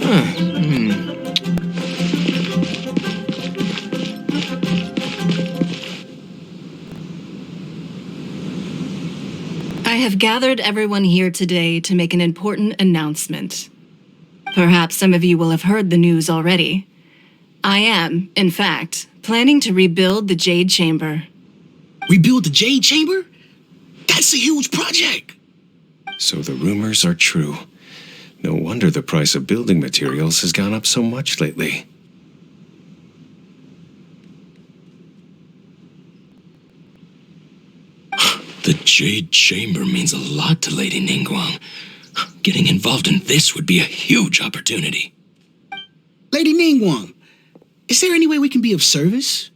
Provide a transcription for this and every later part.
I have gathered everyone here today to make an important announcement. Perhaps some of you will have heard the news already. I am, in fact, planning to rebuild the Jade Chamber. Rebuild the Jade Chamber? That's a huge project! So the rumors are true. No wonder the price of building materials has gone up so much lately. The Jade Chamber means a lot to Lady Ningguang. Getting involved in this would be a huge opportunity. Lady Ningguang, is there any way we can be of service?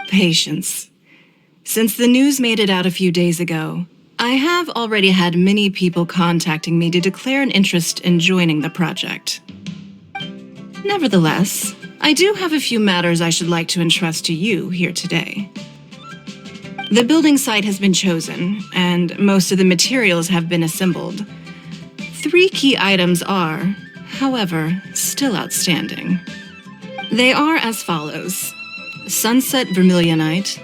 Patience. Since the news made it out a few days ago, I have already had many people contacting me to declare an interest in joining the project. Nevertheless, I do have a few matters I should like to entrust to you here today. The building site has been chosen, and most of the materials have been assembled. 3 key items are, however, still outstanding. They are as follows: Sunset Vermilionite,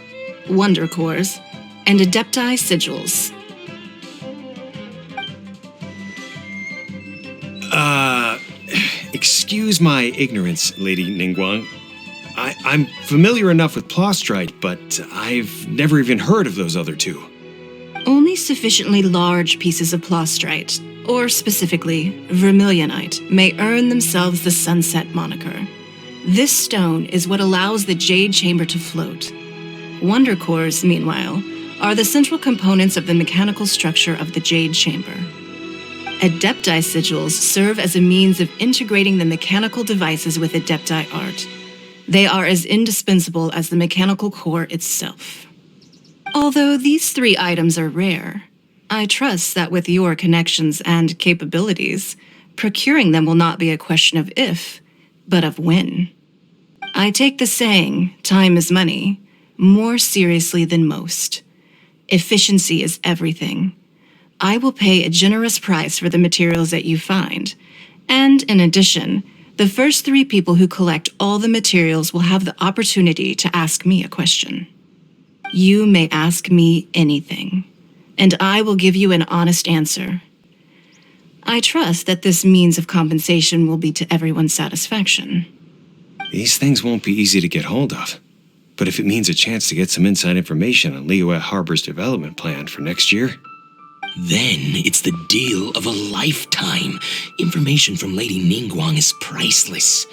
Wonder Cores, and Adepti Sigils. Excuse my ignorance, Lady Ningguang. I'm familiar enough with Plostrite, but I've never even heard of those other 2. Only sufficiently large pieces of Plostrite, or specifically Vermilionite, may earn themselves the Sunset moniker. This stone is what allows the Jade Chamber to float. Wonder Cores, meanwhile, are the central components of the mechanical structure of the Jade Chamber. Adepti Sigils serve as a means of integrating the mechanical devices with Adepti art. They are as indispensable as the mechanical core itself. Although these 3 items are rare, I trust that with your connections and capabilities, procuring them will not be a question of if, but of when. I take the saying, time is money, more seriously than most. Efficiency is everything. I will pay a generous price for the materials that you find, and in addition, the first 3 people who collect all the materials will have the opportunity to ask me a question. You may ask me anything, and I will give you an honest answer. I trust that this means of compensation will be to everyone's satisfaction. These things won't be easy to get hold of. But if it means a chance to get some inside information on Liyue Harbor's development plan for next year... Then it's the deal of a lifetime. Information from Lady Ningguang is priceless.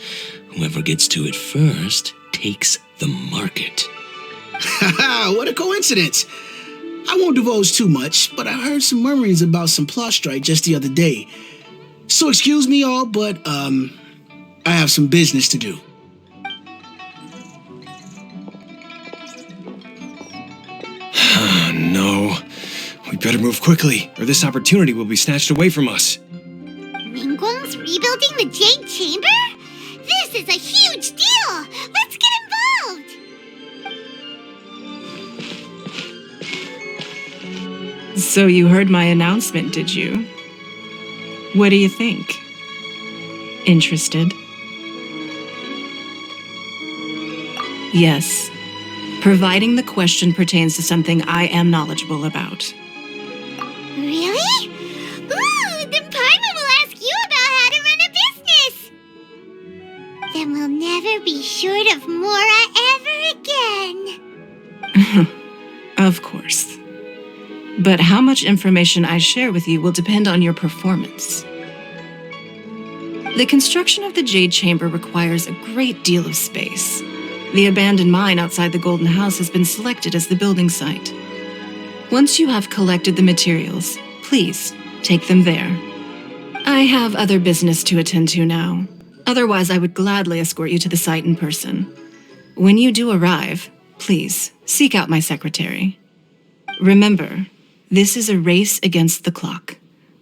Whoever gets to it first takes the market. Haha, what a coincidence. I won't divulge too much, but I heard some murmurings about some Plostrite just the other day. So excuse me all, but I have some business to do. No. We better move quickly, or this opportunity will be snatched away from us. Ningguang's rebuilding the Jade Chamber? This is a huge deal! Let's get involved! So you heard my announcement, did you? What do you think? Interested? Yes, providing the question pertains to something I am knowledgeable about. Really? Ooh, then Paimon will ask you about how to run a business! Then we'll never be short of Mora ever again. Of course. But how much information I share with you will depend on your performance. The construction of the Jade Chamber requires a great deal of space. The abandoned mine outside the Golden House has been selected as the building site. Once you have collected the materials, please take them there. I have other business to attend to now. Otherwise, I would gladly escort you to the site in person. When you do arrive, please seek out my secretary. Remember, this is a race against the clock.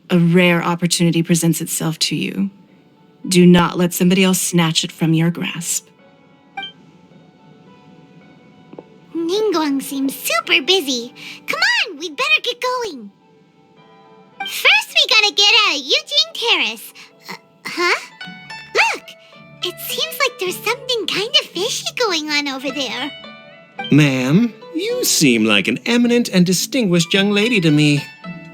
A rare opportunity presents itself to you. Do not let somebody else snatch it from your grasp. Ningguang seems super busy. Come on, we'd better get going. First, we gotta get out of Eugene Terrace. Huh? It seems like there's something kind of fishy going on over there. Ma'am, you seem like an eminent and distinguished young lady to me.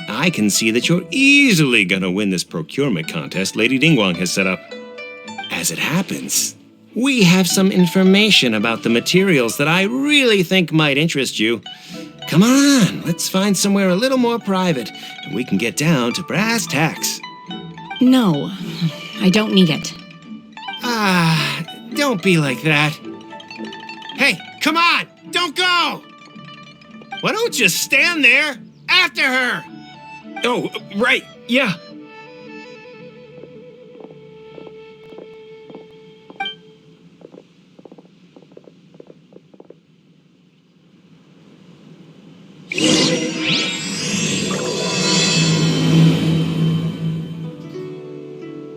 I can see that you're easily gonna win this procurement contest Lady Ningguang has set up. As it happens, we have some information about the materials that I really think might interest you. Come on, let's find somewhere a little more private, and we can get down to brass tacks. No, I don't need it. Ah, don't be like that. Hey, come on, don't go! Why don't you stand there after her? Oh, right, yeah.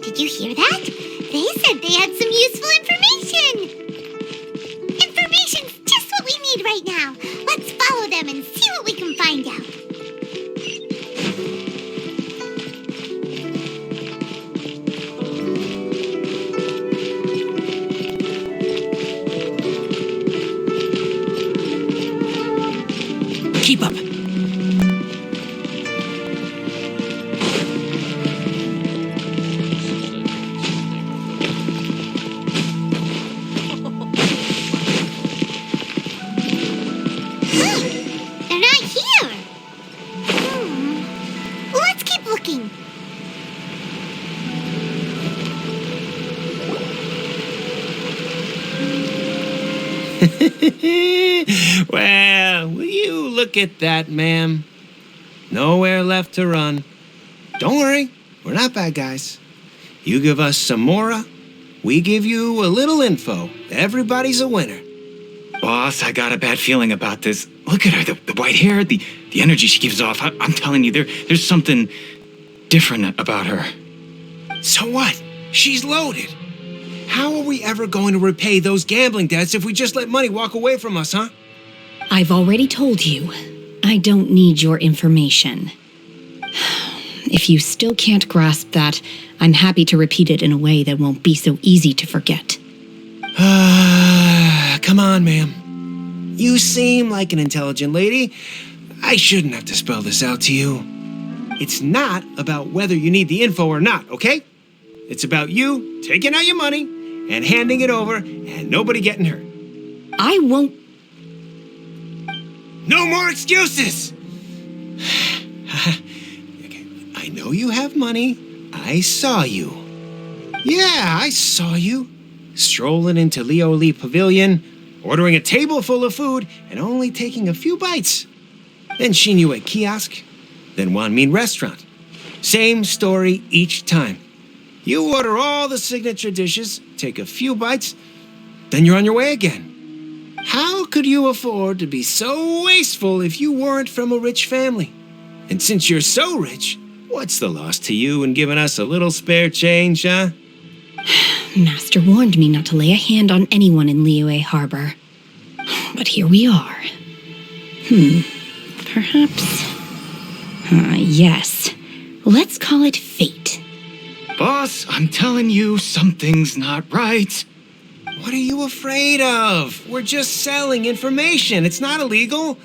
Did you hear that? They said they had some useful information. Information's just what we need right now. Let's follow them and see what we can find out. Keep up. They're not here. Let's keep looking. Well, will you look at that, ma'am? Nowhere left to run. Don't worry, we're not bad guys. You give us some mora, we give you a little info. Everybody's a winner. Boss, I got a bad feeling about this. Look at her, the white hair, the energy she gives off. I'm telling you, there's something different about her. So what? She's loaded. How are we ever going to repay those gambling debts if we just let money walk away from us, huh? I've already told you, I don't need your information. If you still can't grasp that, I'm happy to repeat it in a way that won't be so easy to forget. Come on, ma'am. You seem like an intelligent lady. I shouldn't have to spell this out to you. It's not about whether you need the info or not, okay? It's about you taking out your money and handing it over and nobody getting hurt. I won't. No more excuses! Okay, I know you have money. I saw you. Yeah, I saw you. Strolling into Leo Lee Pavilion, ordering a table full of food, and only taking a few bites. Then Shinyue Kiosk, then Wanmin Restaurant. Same story each time. You order all the signature dishes, take a few bites, then you're on your way again. How could you afford to be so wasteful if you weren't from a rich family? And since you're so rich, what's the loss to you in giving us a little spare change, huh? Master warned me not to lay a hand on anyone in Liyue Harbor. But here we are. Perhaps. Yes. Let's call it fate. Boss, I'm telling you, something's not right. What are you afraid of? We're just selling information. It's not illegal.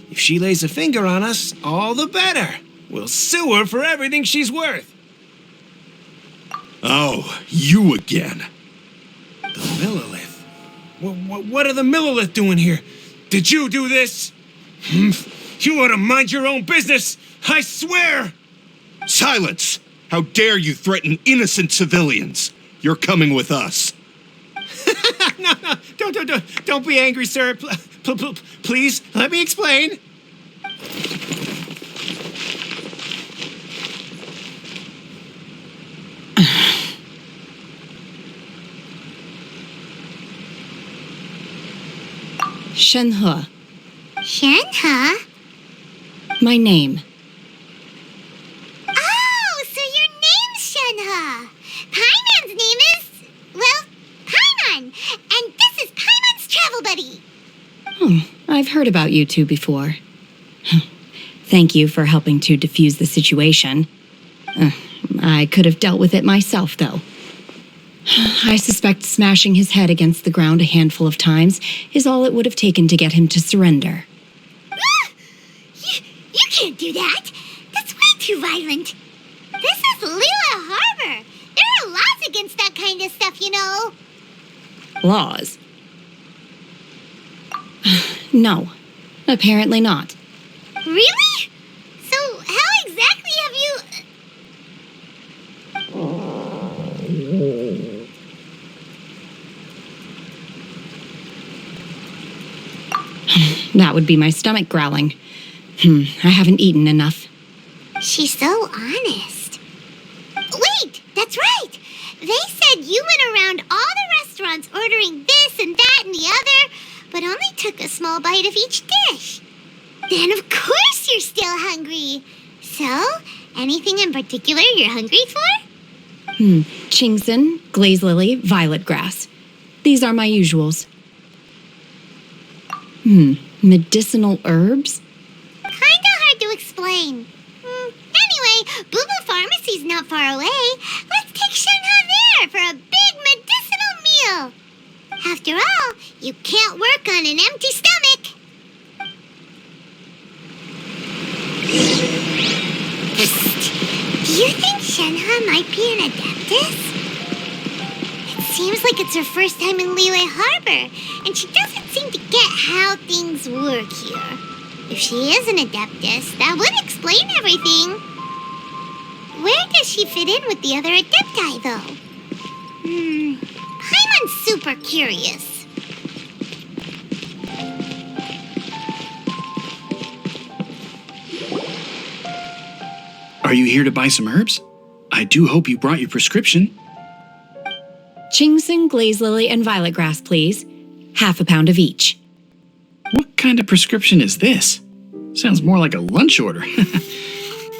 If she lays a finger on us, all the better. We'll sue her for everything she's worth. Oh, you again. The Millilith. What are the Millilith doing here? Did you do this? You ought to mind your own business. I swear. Silence! How dare you threaten innocent civilians? You're coming with us. No, don't be angry, sir. Please, let me explain. Shenhe. Shenhe? My name. Oh, so your name's Shenhe. Paimon's name is, well, Paimon. And this is Paimon's travel buddy. I've heard about you two before. Thank you for helping to defuse the situation. I could have dealt with it myself, though. I suspect smashing his head against the ground a handful of times is all it would have taken to get him to surrender. You can't do that. That's way too violent. This is Lila Harbor. There are laws against that kind of stuff, you know. Laws? No, apparently not. Really? So how exactly have you... That would be my stomach growling. I haven't eaten enough. She's so honest. Wait, that's right. They said you went around all the restaurants ordering this and that and the other, but only took a small bite of each dish. Then of course you're still hungry. So, anything in particular you're hungry for? Chingson, glaze lily, violet grass. These are my usuals. Medicinal herbs? Kinda hard to explain. Anyway, Booba Pharmacy's not far away. Let's take Shenhe there for a big medicinal meal. After all, you can't work on an empty stomach. Psst. Do you think Shenhe might be an adeptus? It seems like it's her first time in Liyue Harbor, and she doesn't seem to get how things work here. If she is an adeptus, that would explain everything. Where does she fit in with the other adepti, though? Paimon's super curious. Are you here to buy some herbs? I do hope you brought your prescription. Chingson, glaze lily, and violet grass, please. Half a pound of each. What kind of prescription is this? Sounds more like a lunch order.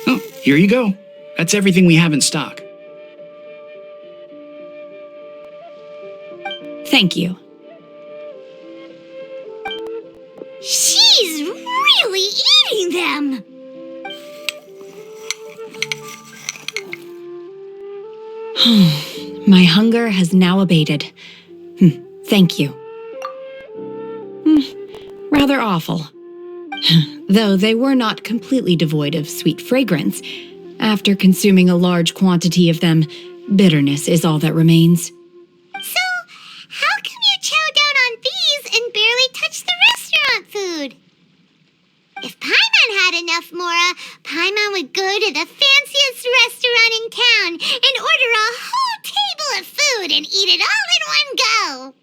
Oh, here you go. That's everything we have in stock. Thank you. She's really eating them! My hunger has now abated. Thank you. Rather awful. Though they were not completely devoid of sweet fragrance. After consuming a large quantity of them, bitterness is all that remains. So, how come you chow down on these and barely touch the restaurant food? If Paimon had enough, Mora, Paimon would go to the fanciest restaurant in town and order a whole table of food and eat it all in one go.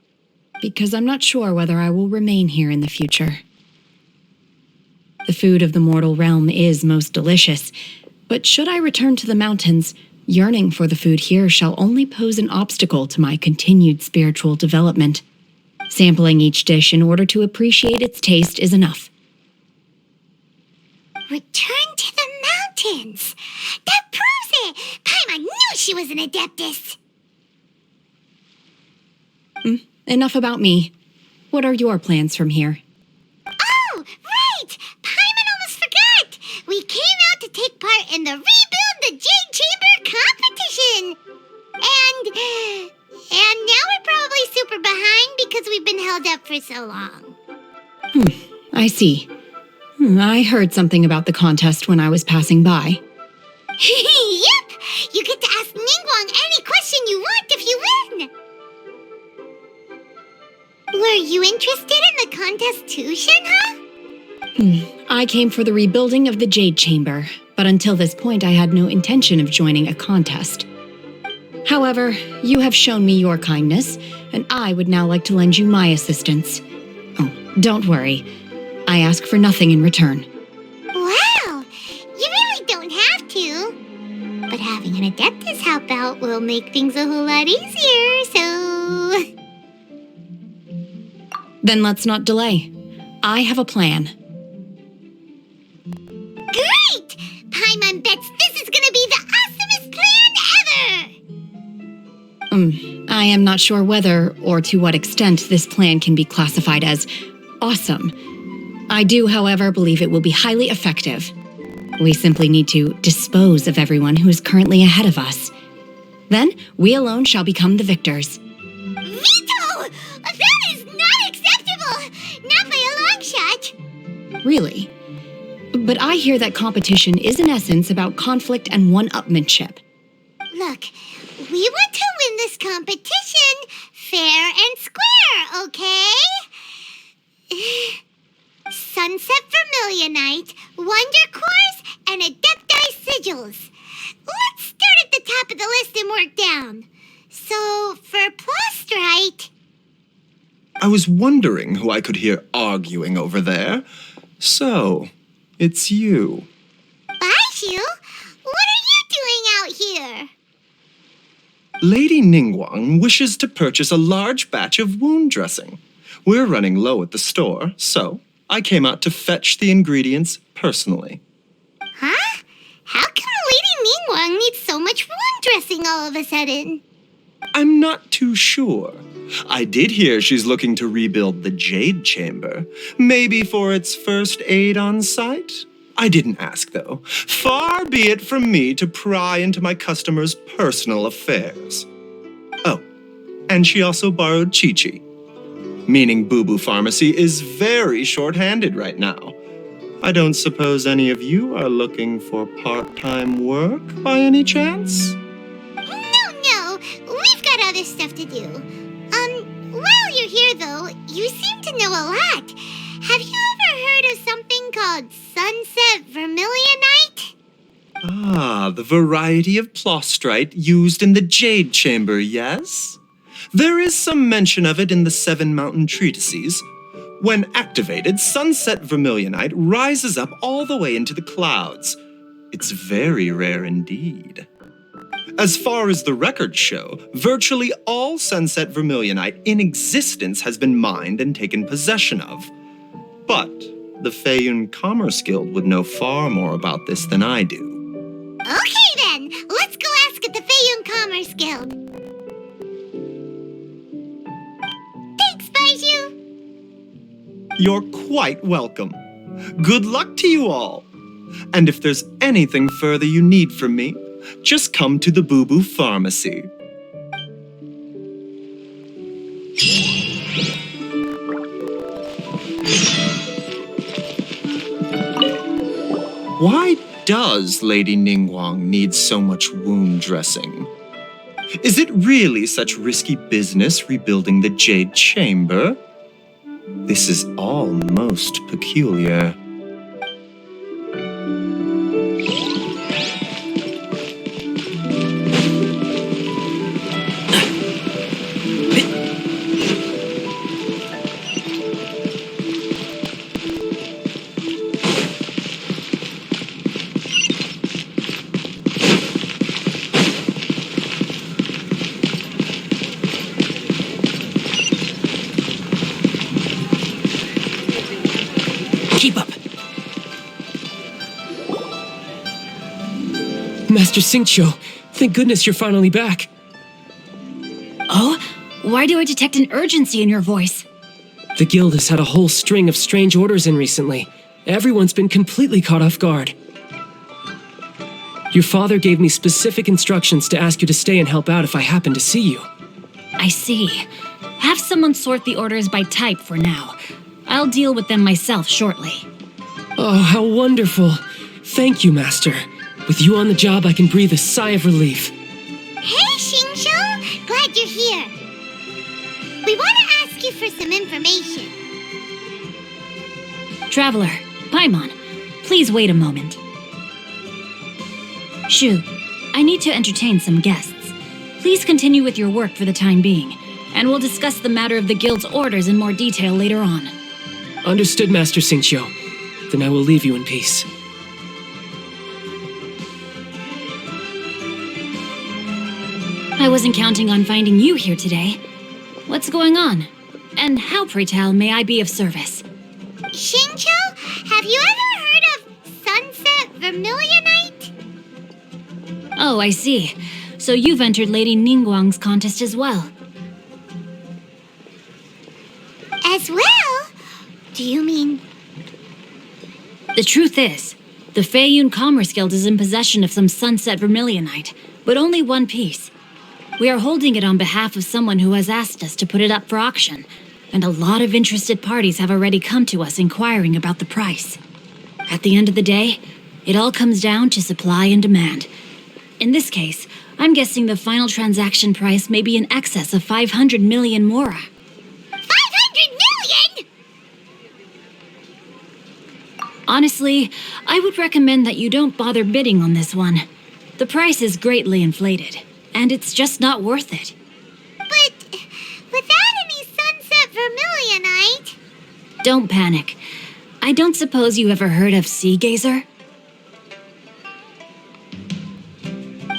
Because I'm not sure whether I will remain here in the future. The food of the mortal realm is most delicious, but should I return to the mountains, yearning for the food here shall only pose an obstacle to my continued spiritual development. Sampling each dish in order to appreciate its taste is enough. Return to the mountains! That proves it! Paimon knew she was an adeptus! Enough about me. What are your plans from here? Oh, right! Paimon almost forgot! We came out to take part in the Rebuild the Jade Chamber competition! And now we're probably super behind because we've been held up for so long. I see. I heard something about the contest when I was passing by. Yep! You get to ask Ningguang any question you want if you win! Were you interested in the contest too, Shenhe? I came for the rebuilding of the Jade Chamber, but until this point I had no intention of joining a contest. However, you have shown me your kindness, and I would now like to lend you my assistance. Oh, don't worry. I ask for nothing in return. Wow! You really don't have to. But having an adeptus help out will make things a whole lot easier, so... Then let's not delay. I have a plan. Great! Paimon bets this is gonna be the awesomest plan ever! I am not sure whether or to what extent this plan can be classified as awesome. I do, however, believe it will be highly effective. We simply need to dispose of everyone who is currently ahead of us. Then we alone shall become the victors. Veto! That is not acceptable! Not by a long shot! Really? But I hear that competition is in essence about conflict and one-upmanship. Look, we want to win this competition fair and square, okay? Sunset Vermilionite, Wonder Cores, and Adepti Sigils. Let's start at the top of the list and work down. So, for Plostrite... I was wondering who I could hear arguing over there. So, it's you. Baishu, what are you doing out here? Lady Ningguang wishes to purchase a large batch of wound dressing. We're running low at the store, so I came out to fetch the ingredients personally. Huh? How come Lady Ningguang needs so much wound dressing all of a sudden? I'm not too sure. I did hear she's looking to rebuild the Jade Chamber, maybe for its first aid on site. I didn't ask, though. Far be it from me to pry into my customers' personal affairs. Oh, and she also borrowed Chi-Chi, meaning Boo Boo Pharmacy is very short-handed right now. I don't suppose any of you are looking for part-time work by any chance? No, we've got other stuff to do. While you're here though, you seem to know a lot. Have you ever heard of something called Sunset Vermilionite? Ah, the variety of plostrite used in the Jade Chamber, yes? There is some mention of it in the Seven Mountain Treatises. When activated, Sunset Vermilionite rises up all the way into the clouds. It's very rare indeed. As far as the records show, virtually all Sunset Vermilionite in existence has been mined and taken possession of. But the Feiyun Commerce Guild would know far more about this than I do. Okay then, let's go ask at the Feiyun Commerce Guild. Thanks, Baishu. You're quite welcome. Good luck to you all. And if there's anything further you need from me, just come to the Boo Boo Pharmacy. Why does Lady Ningguang need so much wound dressing? Is it really such risky business rebuilding the Jade Chamber? This is all most peculiar. Keep up. Master Xingqiu, thank goodness you're finally back. Oh? Why do I detect an urgency in your voice? The guild has had a whole string of strange orders in recently. Everyone's been completely caught off guard. Your father gave me specific instructions to ask you to stay and help out if I happen to see you. I see. Have someone sort the orders by type for now. I'll deal with them myself shortly. Oh, how wonderful. Thank you, Master. With you on the job, I can breathe a sigh of relief. Hey, Xingqiu! Glad you're here. We want to ask you for some information. Traveler, Paimon, please wait a moment. Shu, I need to entertain some guests. Please continue with your work for the time being, and we'll discuss the matter of the guild's orders in more detail later on. Understood, Master Xingqiu. Then I will leave you in peace. I wasn't counting on finding you here today. What's going on? And how, pray tell, may I be of service? Xingqiu, have you ever heard of Sunset Vermilionite? Oh, I see. So you've entered Lady Ningguang's contest as well. As well? Do you mean... The truth is, the Feiyun Commerce Guild is in possession of some Sunset Vermilionite, but only one piece. We are holding it on behalf of someone who has asked us to put it up for auction, and a lot of interested parties have already come to us inquiring about the price. At the end of the day, it all comes down to supply and demand. In this case, I'm guessing the final transaction price may be in excess of 500 million mora. 500 million? Honestly, I would recommend that you don't bother bidding on this one. The price is greatly inflated, and it's just not worth it. But without any sunset vermilionite... Don't panic. I don't suppose you ever heard of Sea Gazer?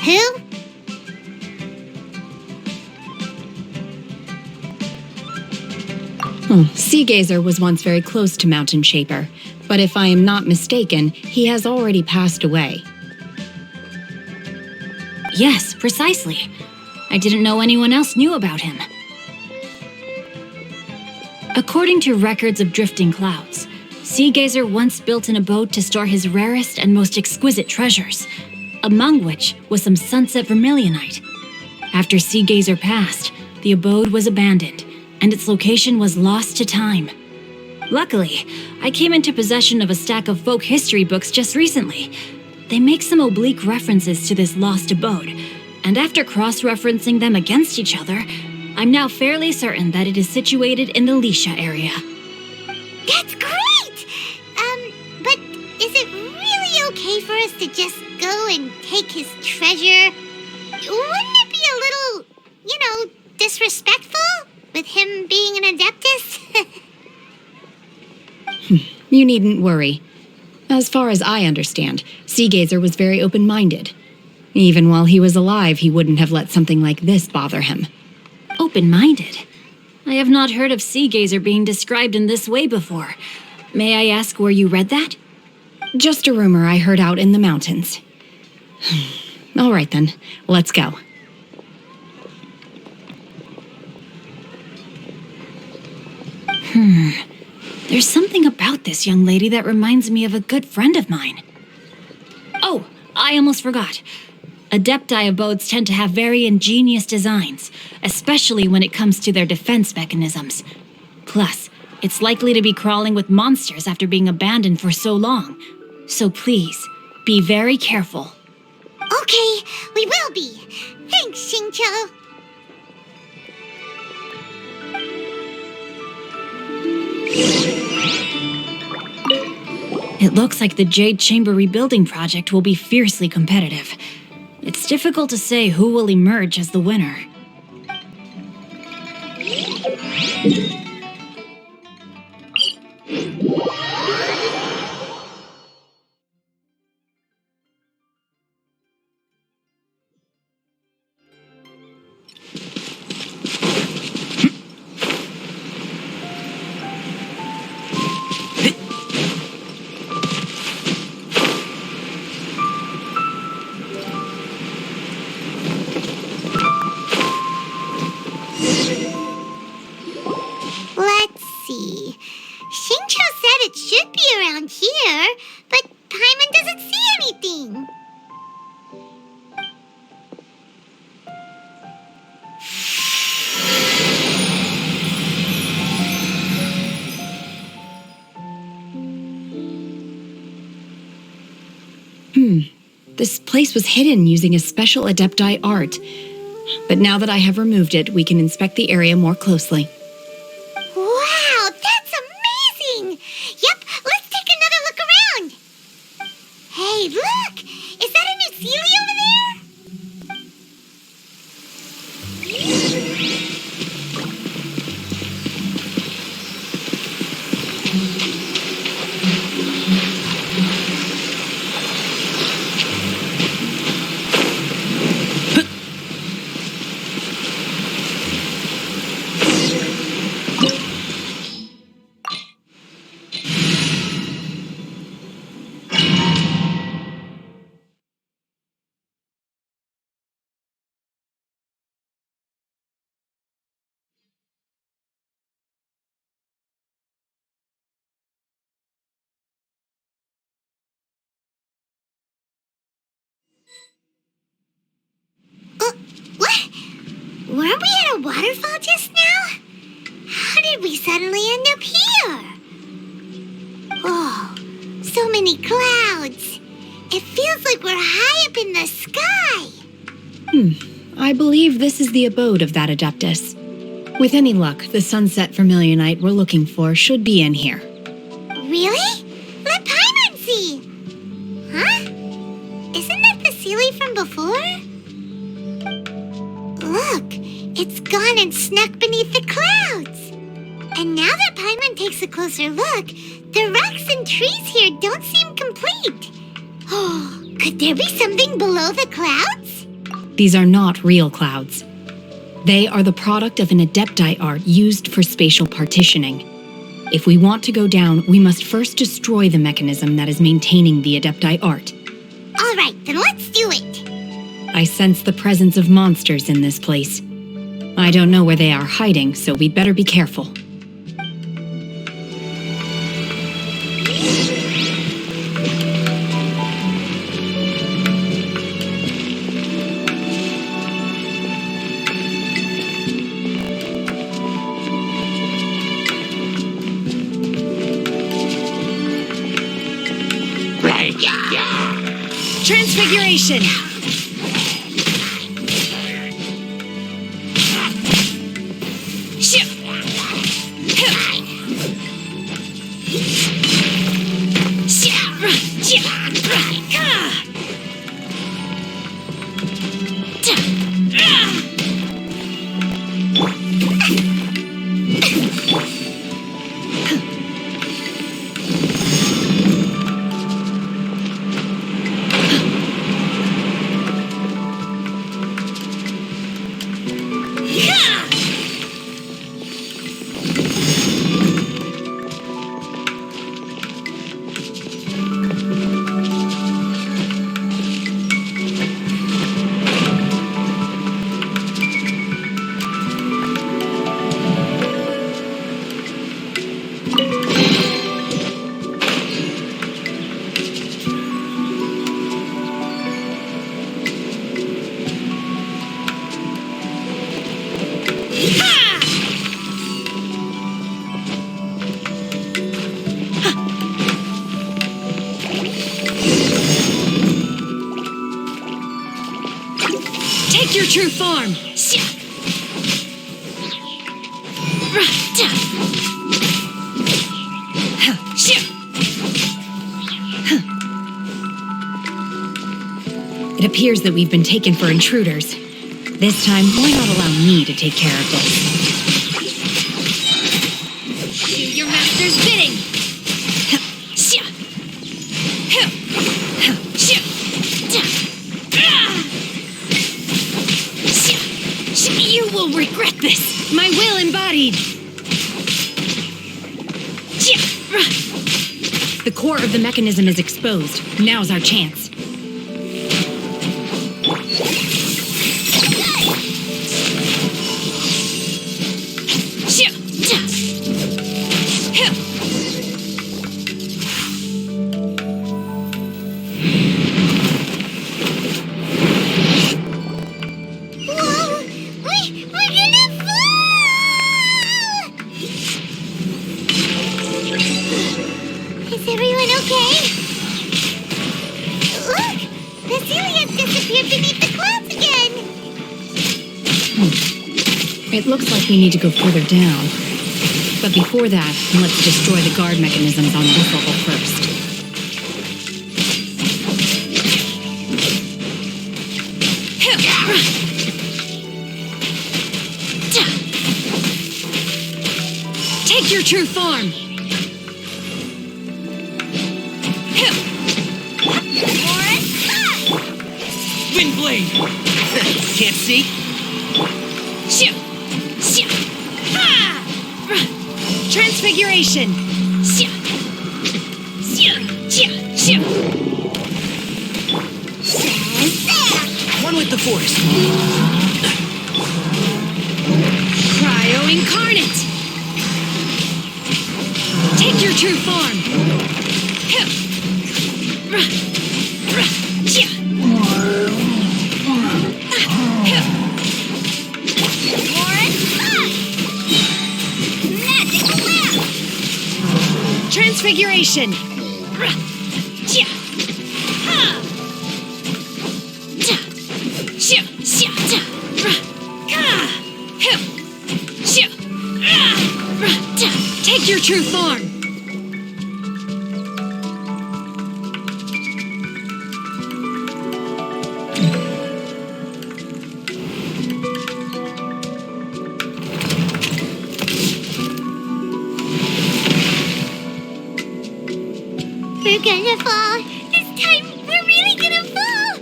Who? Sea Gazer was once very close to Mountain Shaper, but if I am not mistaken, he has already passed away. Yes, precisely. I didn't know anyone else knew about him. According to records of drifting clouds, Sea Gazer once built an abode to store his rarest and most exquisite treasures, among which was some sunset vermilionite. After Sea Gazer passed, the abode was abandoned, and its location was lost to time. Luckily, I came into possession of a stack of folk history books just recently. They make some oblique references to this lost abode, and after cross-referencing them against each other, I'm now fairly certain that it is situated in the Lisha area. That's great! But is it really okay for us to just go and take his treasure? Wouldn't it be a little, disrespectful with him being an Adeptus? You needn't worry. As far as I understand, Sea Gazer was very open-minded. Even while he was alive, he wouldn't have let something like this bother him. Open-minded? I have not heard of Sea Gazer being described in this way before. May I ask where you read that? Just a rumor I heard out in the mountains. All right then, let's go. There's something about this young lady that reminds me of a good friend of mine. Oh, I almost forgot. Adepti abodes tend to have very ingenious designs, especially when it comes to their defense mechanisms. Plus, it's likely to be crawling with monsters after being abandoned for so long. So please, be very careful. Okay, we will be. Thanks, Xingqiu. It looks like the Jade Chamber rebuilding project will be fiercely competitive. It's difficult to say who will emerge as the winner. Let's see. Xingqiu said it should be around here, but Paimon doesn't see anything. This place was hidden using a special Adepti art. But now that I have removed it, we can inspect the area more closely. Wow, that's amazing! Yep, let's take another look around. Hey, look! Is that a new Sealy over there? Weren't we at a waterfall just now? How did we suddenly end up here? Oh, so many clouds. It feels like we're high up in the sky. I believe this is the abode of that Adeptus. With any luck, the sunset vermilionite we're looking for should be in here. Really? Let Paimon see. Huh? Isn't that the Sealy from before? Look, it's gone and snuck beneath the clouds. And now that Paimon takes a closer look, the rocks and trees here don't seem complete. Oh, could there be something below the clouds? These are not real clouds. They are the product of an Adepti art used for spatial partitioning. If we want to go down, we must first destroy the mechanism that is maintaining the Adepti art. All right, then let's do it. I sense the presence of monsters in this place. I don't know where they are hiding, so we'd better be careful. Transfiguration! Take your true form! It appears that we've been taken for intruders. This time, why not allow me to take care of this? Do your master's bidding! You will regret this! My will embodied! The core of the mechanism is exposed. Now's our chance. It looks like we need to go further down. But before that, let's destroy the guard mechanisms on this level first. Take your true form! Windblade! Can't see? Transfiguration! One with the Force. Cryo Incarnate! Take your true form! Transfiguration! Take your true form! We're gonna fall. This time, we're really gonna fall.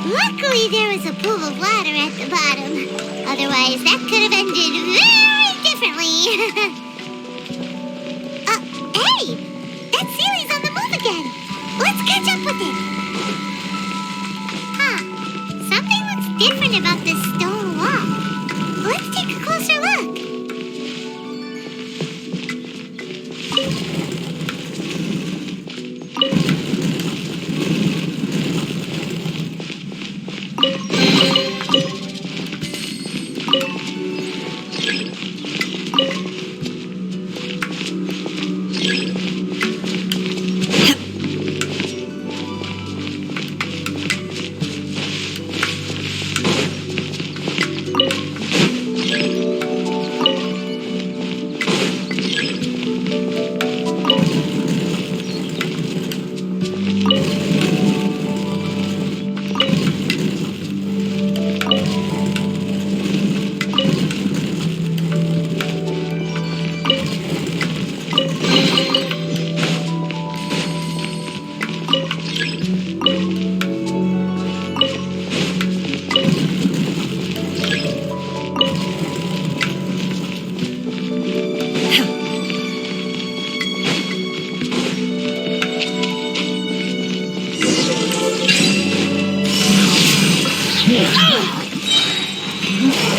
Luckily, there was a pool of water at the bottom. Otherwise, that could have ended very differently. Hey! That Sealy's on the move again. Let's catch up with it. Huh. Something looks different about this stone wall. Let's take a closer look.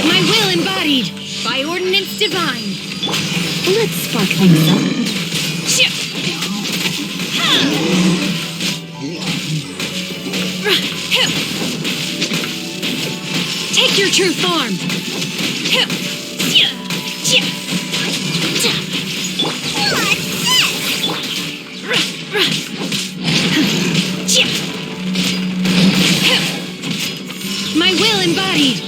My will embodied by ordinance divine. Let's spark things up. Take your true form. My will embodied.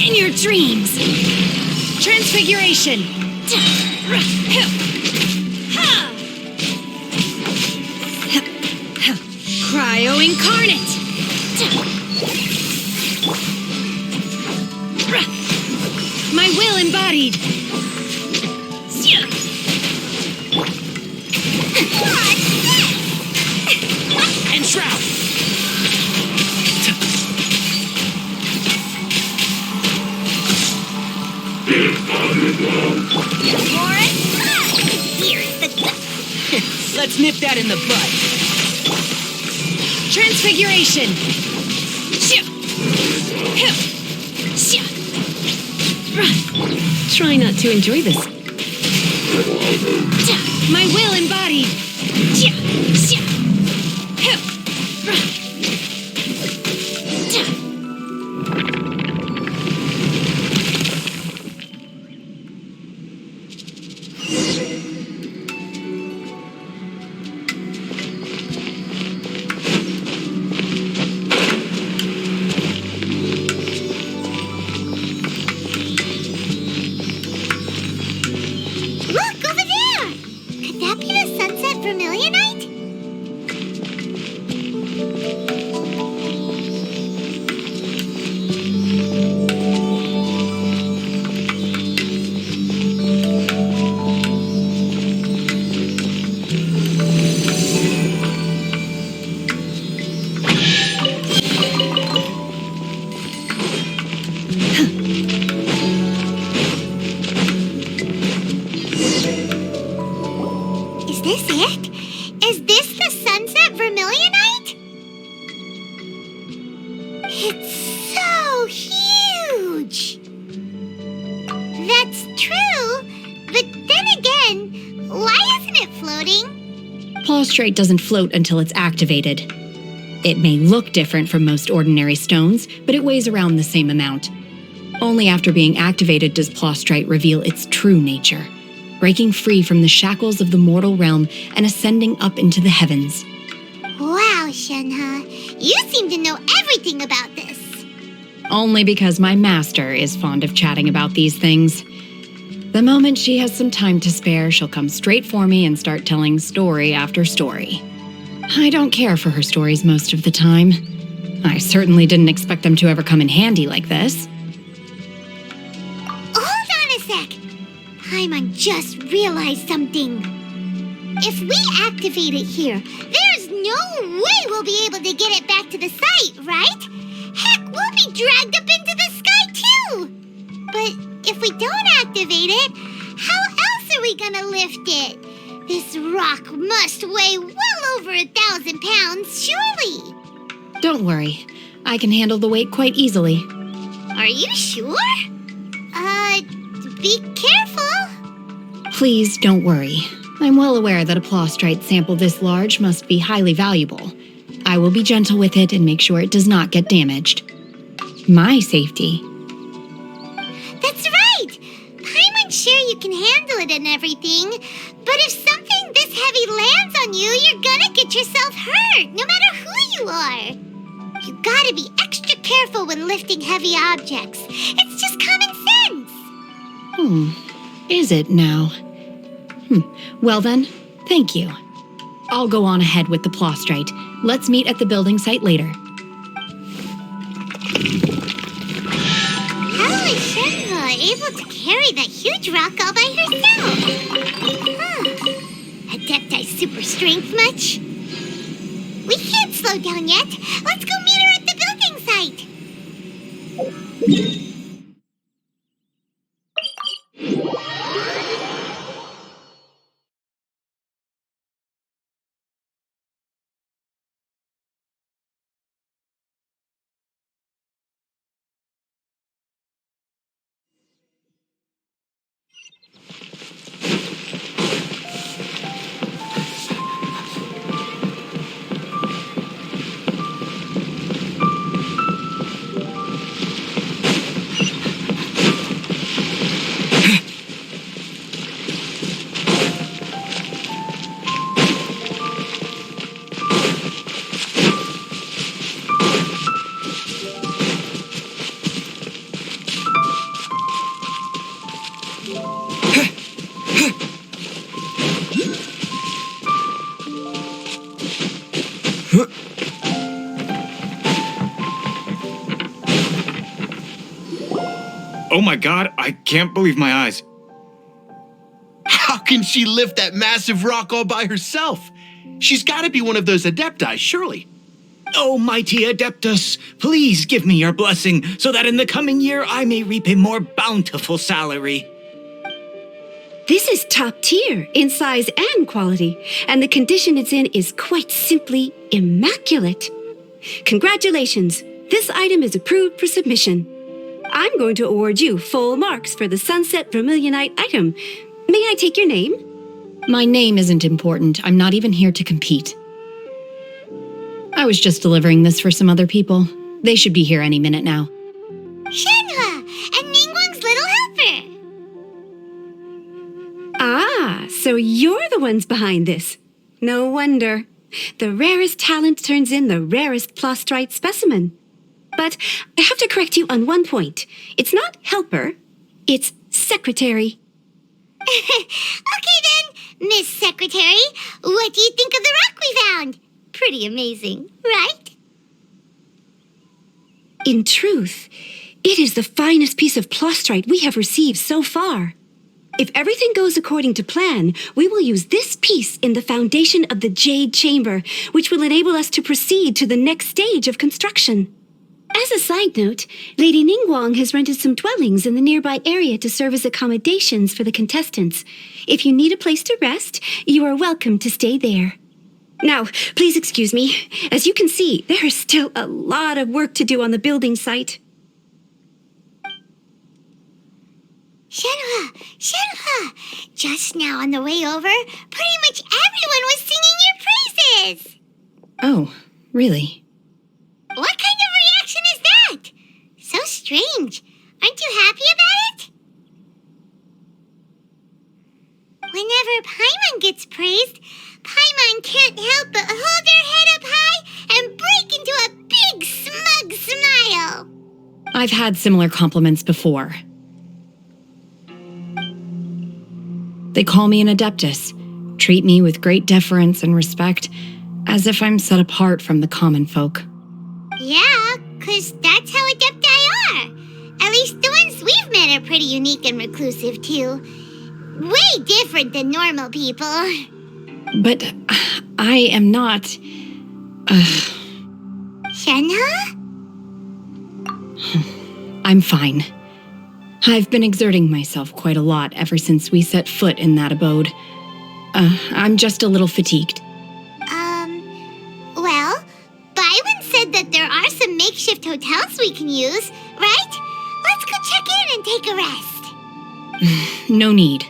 In your dreams. Transfiguration. Cryo incarnate. My will embodied. And shroud. Here's the Let's nip that in the bud. Transfiguration. Try not to enjoy this. My will embodied. Look, over there! Could that be the sunset vermilionite? floating? Plaustrite doesn't float until it's activated. It may look different from most ordinary stones, but it weighs around the same amount. Only after being activated does Plaustrite reveal its true nature, breaking free from the shackles of the mortal realm and ascending up into the heavens. Wow, Shenhe, you seem to know everything about this. Only because my master is fond of chatting about these things. The moment she has some time to spare, she'll come straight for me and start telling story after story. I don't care for her stories most of the time. I certainly didn't expect them to ever come in handy like this. Hold on a sec. Paimon just realized something. If we activate it here, there's no way we'll be able to get it back to the site, right? Heck, we'll be dragged up into the sky too! But if we don't activate it, how else are we gonna lift it? This rock must weigh well over 1,000 pounds, surely! Don't worry. I can handle the weight quite easily. Are you sure? Be careful! Please don't worry. I'm well aware that a Plaustrite sample this large must be highly valuable. I will be gentle with it and make sure it does not get damaged. My safety. That's right! Paimon's sure you can handle it and everything, but if something this heavy lands on you, you're gonna get yourself hurt, no matter who you are. You gotta be extra careful when lifting heavy objects. It's just common sense. Is it now? Well then, thank you. I'll go on ahead with the Plaustrite. Let's meet at the building site later. How is Shenhe able to carry that huge rock all by herself? Adepti super strength much? We can't slow down yet. Let's go meet her at the building site. Oh my god, I can't believe my eyes. How can she lift that massive rock all by herself? She's got to be one of those Adepti, surely. Oh, mighty Adeptus, please give me your blessing so that in the coming year I may reap a more bountiful salary. This is top tier in size and quality, and the condition it's in is quite simply immaculate. Congratulations, this item is approved for submission. I'm going to award you full marks for the Sunset Vermilionite item. May I take your name? My name isn't important. I'm not even here to compete. I was just delivering this for some other people. They should be here any minute now. Shenhe and Ningguang's little helper. Ah, so you're the ones behind this. No wonder. The rarest talent turns in the rarest Plaustrite specimen. But I have to correct you on one point. It's not helper, it's secretary. Okay then, Miss Secretary, what do you think of the rock we found? Pretty amazing, right? In truth, it is the finest piece of Plaustrite we have received so far. If everything goes according to plan, we will use this piece in the foundation of the Jade Chamber, which will enable us to proceed to the next stage of construction. As a side note, Lady Ningguang has rented some dwellings in the nearby area to serve as accommodations for the contestants. If you need a place to rest, you are welcome to stay there. Now, please excuse me. As you can see, there is still a lot of work to do on the building site. Shenhua! Just now on the way over, pretty much everyone was singing your praises! Oh, really? What kind of reaction is that? So strange. Aren't you happy about it? Whenever Paimon gets praised, Paimon can't help but hold her head up high and break into a big smug smile. I've had similar compliments before. They call me an adeptus, treat me with great deference and respect, as if I'm set apart from the common folk. Yeah, 'cause that's how adepti are. At least the ones we've met are pretty unique and reclusive, too. Way different than normal people. But I am not... Shenhua? I'm fine. I've been exerting myself quite a lot ever since we set foot in that abode. I'm just a little fatigued. Well, Byron said that there are some makeshift hotels we can use, right? Let's go check in and take a rest. No need.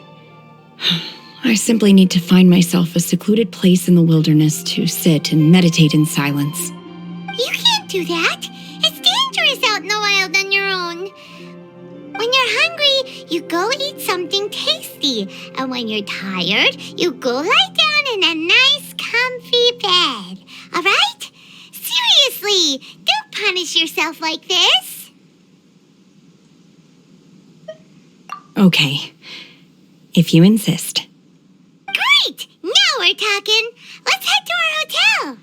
I simply need to find myself a secluded place in the wilderness to sit and meditate in silence. You can't do that. It's dangerous out in the wild on your own. When you're hungry, you go eat something tasty. And when you're tired, you go lie down in a nice, comfy bed. All right? Seriously, don't punish yourself like this. Okay, if you insist. Great! Now we're talking. Let's head to our hotel.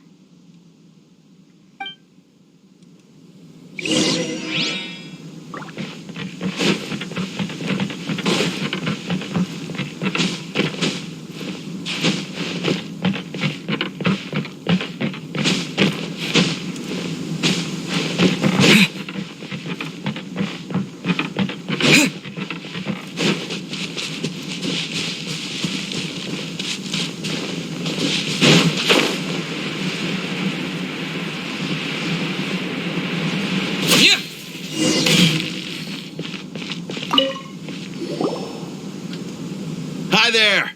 Hi there.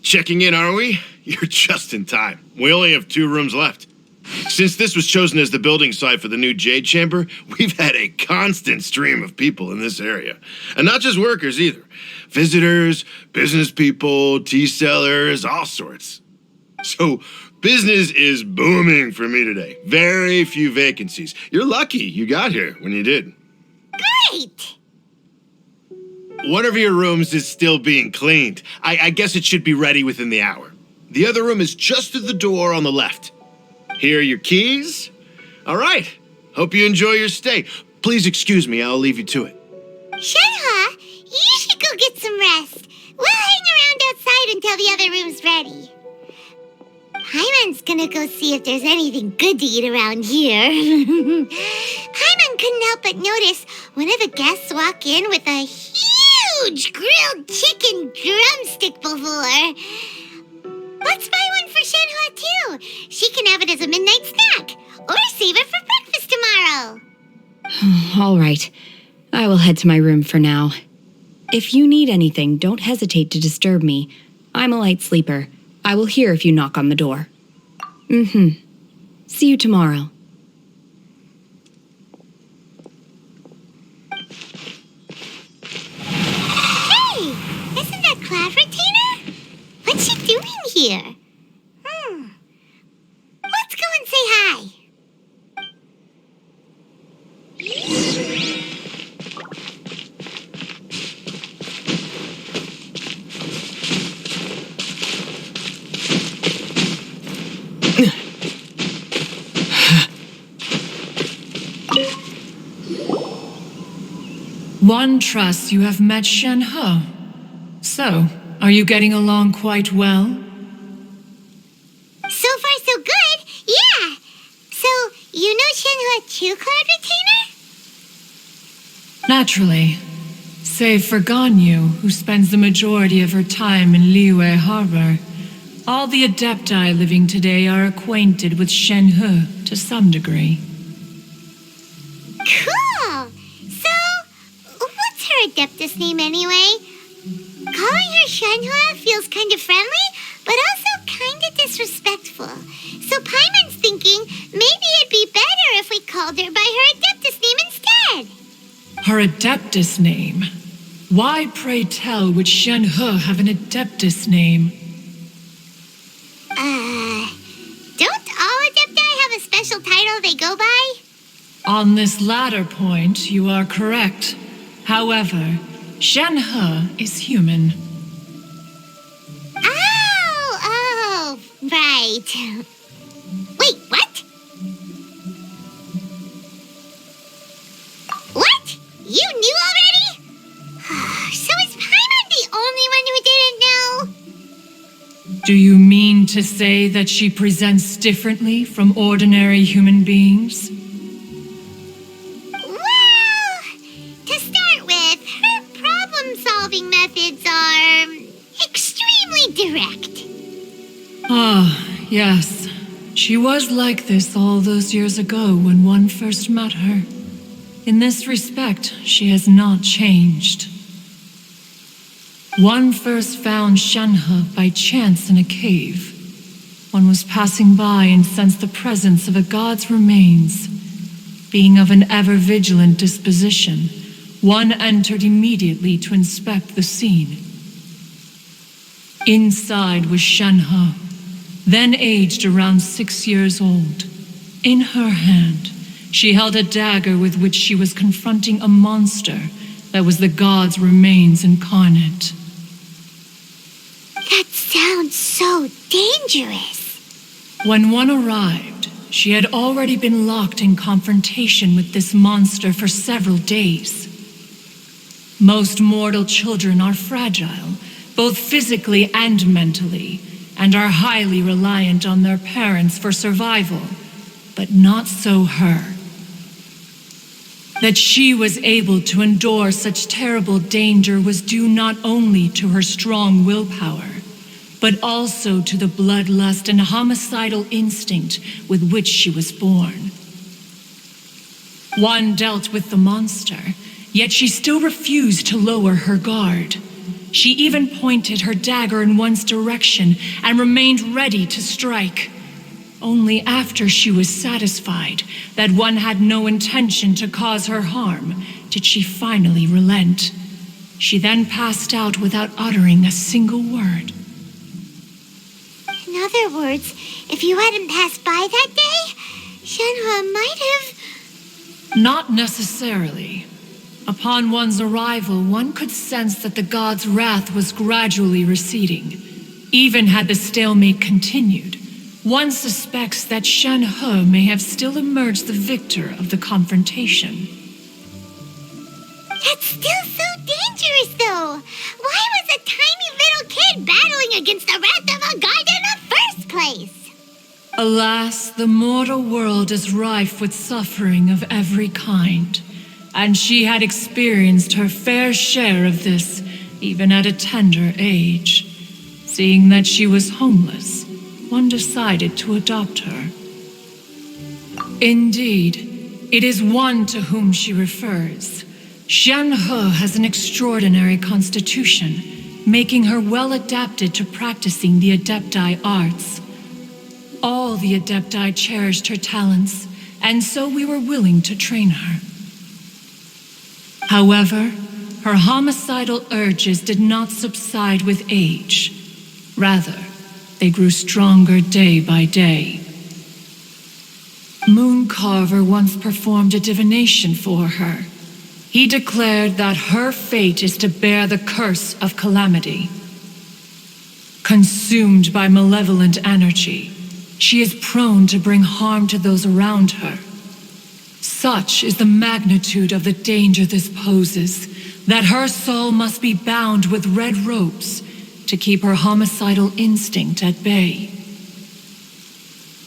Checking in, are we? You're just in time. We only have 2 rooms left. Since this was chosen as the building site for the new Jade Chamber, we've had a constant stream of people in this area. And not just workers either. Visitors, business people, tea sellers, all sorts. So business is booming for me today. Very few vacancies. You're lucky you got here when you did. Great! One of your rooms is still being cleaned. I guess it should be ready within the hour. The other room is just through the door on the left. Here are your keys. All right. Hope you enjoy your stay. Please excuse me. I'll leave you to it. Shenhua, you should go get some rest. We'll hang around outside until the other room's ready. Paimon's gonna go see if there's anything good to eat around here. Paimon couldn't help but notice one of the guests walk in with a huge grilled chicken drumstick before. Let's buy one for Shenhua too. She can have it as a midnight snack, or save it for breakfast tomorrow. All right, I will head to my room for now. If you need anything, don't hesitate to disturb me. I'm a light sleeper. I will hear if you knock on the door. See you tomorrow. Hey, isn't that Cloud Retainer? What's she doing here? Let's go and say hi. One trusts you have met Shenhe. So, are you getting along quite well? So far, so good. Yeah. So, you know Shenhua too, Cloud Retainer? Naturally. Save for Ganyu, who spends the majority of her time in Liyue Harbor. All the Adepti living today are acquainted with Shenhe to some degree. Cool. So, what's her Adeptus name anyway? Shenhua feels kind of friendly, but also kind of disrespectful. So Paimon's thinking maybe it'd be better if we called her by her Adeptus name instead. Her Adeptus name? Why, pray tell, would Shenhe have an Adeptus name? Don't all Adepti have a special title they go by? On this latter point, you are correct. However, Shenhe is human. Oh, right. Wait, what? What? You knew already? So is Paimon the only one who didn't know? Do you mean to say that she presents differently from ordinary human beings? Well, to start with, her problem-solving methods are extremely direct. Ah, yes. She was like this all those years ago when one first met her. In this respect, she has not changed. One first found Shenhe by chance in a cave. One was passing by and sensed the presence of a god's remains. Being of an ever-vigilant disposition, one entered immediately to inspect the scene. Inside was Shenhe, then aged around 6 years old. In her hand, she held a dagger with which she was confronting a monster that was the god's remains incarnate. That sounds so dangerous. When one arrived, she had already been locked in confrontation with this monster for several days. Most mortal children are fragile, both physically and mentally, and are highly reliant on their parents for survival, but not so her. That she was able to endure such terrible danger was due not only to her strong willpower, but also to the bloodlust and homicidal instinct with which she was born. One dealt with the monster, yet she still refused to lower her guard. She even pointed her dagger in one's direction and remained ready to strike. Only after she was satisfied that one had no intention to cause her harm did she finally relent. She then passed out without uttering a single word. In other words, if you hadn't passed by that day, Shenhua might have... Not necessarily. Upon one's arrival, one could sense that the god's wrath was gradually receding. Even had the stalemate continued, one suspects that Shenhe may have still emerged the victor of the confrontation. That's still so dangerous, though. Why was a tiny little kid battling against the wrath of a god in the first place? Alas, the mortal world is rife with suffering of every kind, and she had experienced her fair share of this, even at a tender age. Seeing that she was homeless, one decided to adopt her. Indeed, it is one to whom she refers. Shenhe has an extraordinary constitution, making her well adapted to practicing the Adepti arts. All the Adepti cherished her talents, and so we were willing to train her. However, her homicidal urges did not subside with age. Rather, they grew stronger day by day. Mooncarver once performed a divination for her. He declared that her fate is to bear the curse of calamity. Consumed by malevolent energy, she is prone to bring harm to those around her. Such is the magnitude of the danger this poses, that her soul must be bound with red ropes to keep her homicidal instinct at bay.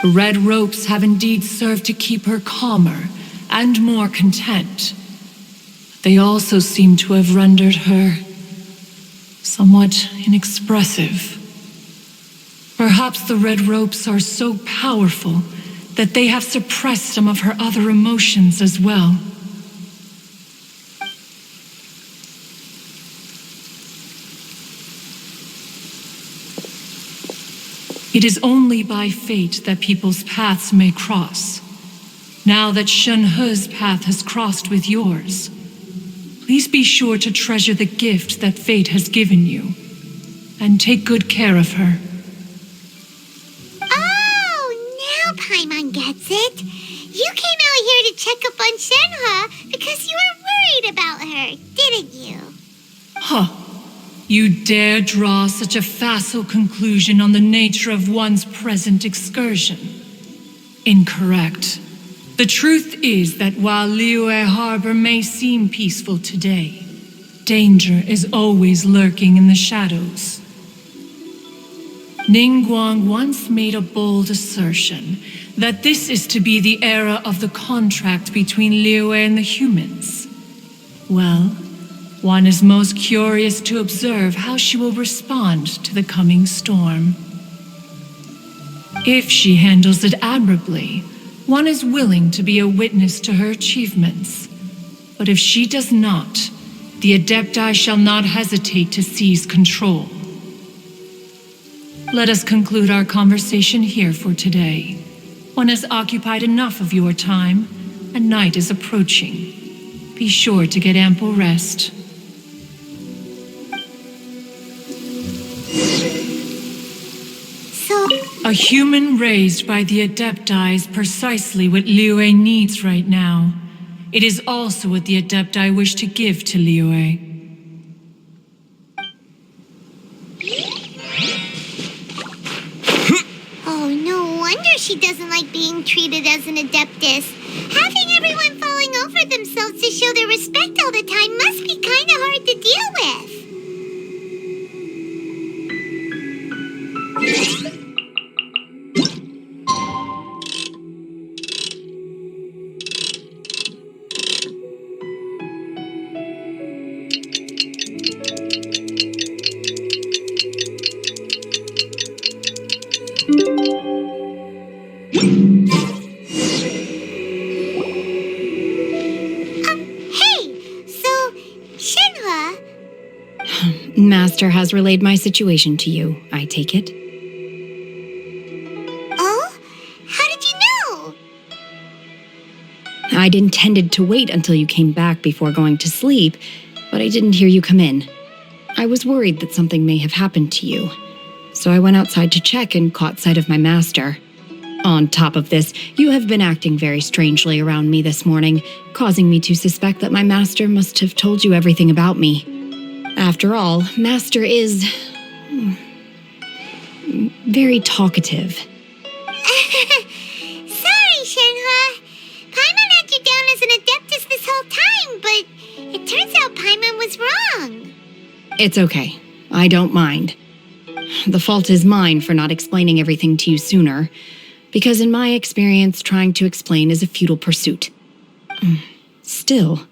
The red ropes have indeed served to keep her calmer and more content. They also seem to have rendered her somewhat inexpressive. Perhaps the red ropes are so powerful that they have suppressed some of her other emotions as well. It is only by fate that people's paths may cross. Now that Shenhe's path has crossed with yours, please be sure to treasure the gift that fate has given you, and take good care of her. Oh, now Paimon gets it. You came out here to check up on Shenhe because you were worried about her, didn't you? Huh. You dare draw such a facile conclusion on the nature of one's present excursion? Incorrect. The truth is that while Liyue Harbor may seem peaceful today, danger is always lurking in the shadows. Ningguang once made a bold assertion that this is to be the era of the contract between Liyue and the humans. Well, one is most curious to observe how she will respond to the coming storm. If she handles it admirably, one is willing to be a witness to her achievements. But if she does not, the Adepti shall not hesitate to seize control. Let us conclude our conversation here for today. One has occupied enough of your time, and night is approaching. Be sure to get ample rest. So, A human raised by the Adepti is precisely what Liyue needs right now. It is also what the Adepti wish to give to Liyue. oh, no wonder she doesn't like being treated as an Adeptus. Having everyone falling over themselves to show their respect all the time must be kind of hard to deal with. Master has relayed my situation to you, I take it. Oh? How did you know? I'd intended to wait until you came back before going to sleep, but I didn't hear you come in. I was worried that something may have happened to you, so I went outside to check and caught sight of my master. On top of this, you have been acting very strangely around me this morning, causing me to suspect that my master must have told you everything about me. After all, Master is very talkative. Sorry, Shenhe. Paimon had you down as an Adeptus this whole time, but it turns out Paimon was wrong. It's okay. I don't mind. The fault is mine for not explaining everything to you sooner, because in my experience, trying to explain is a futile pursuit. Still,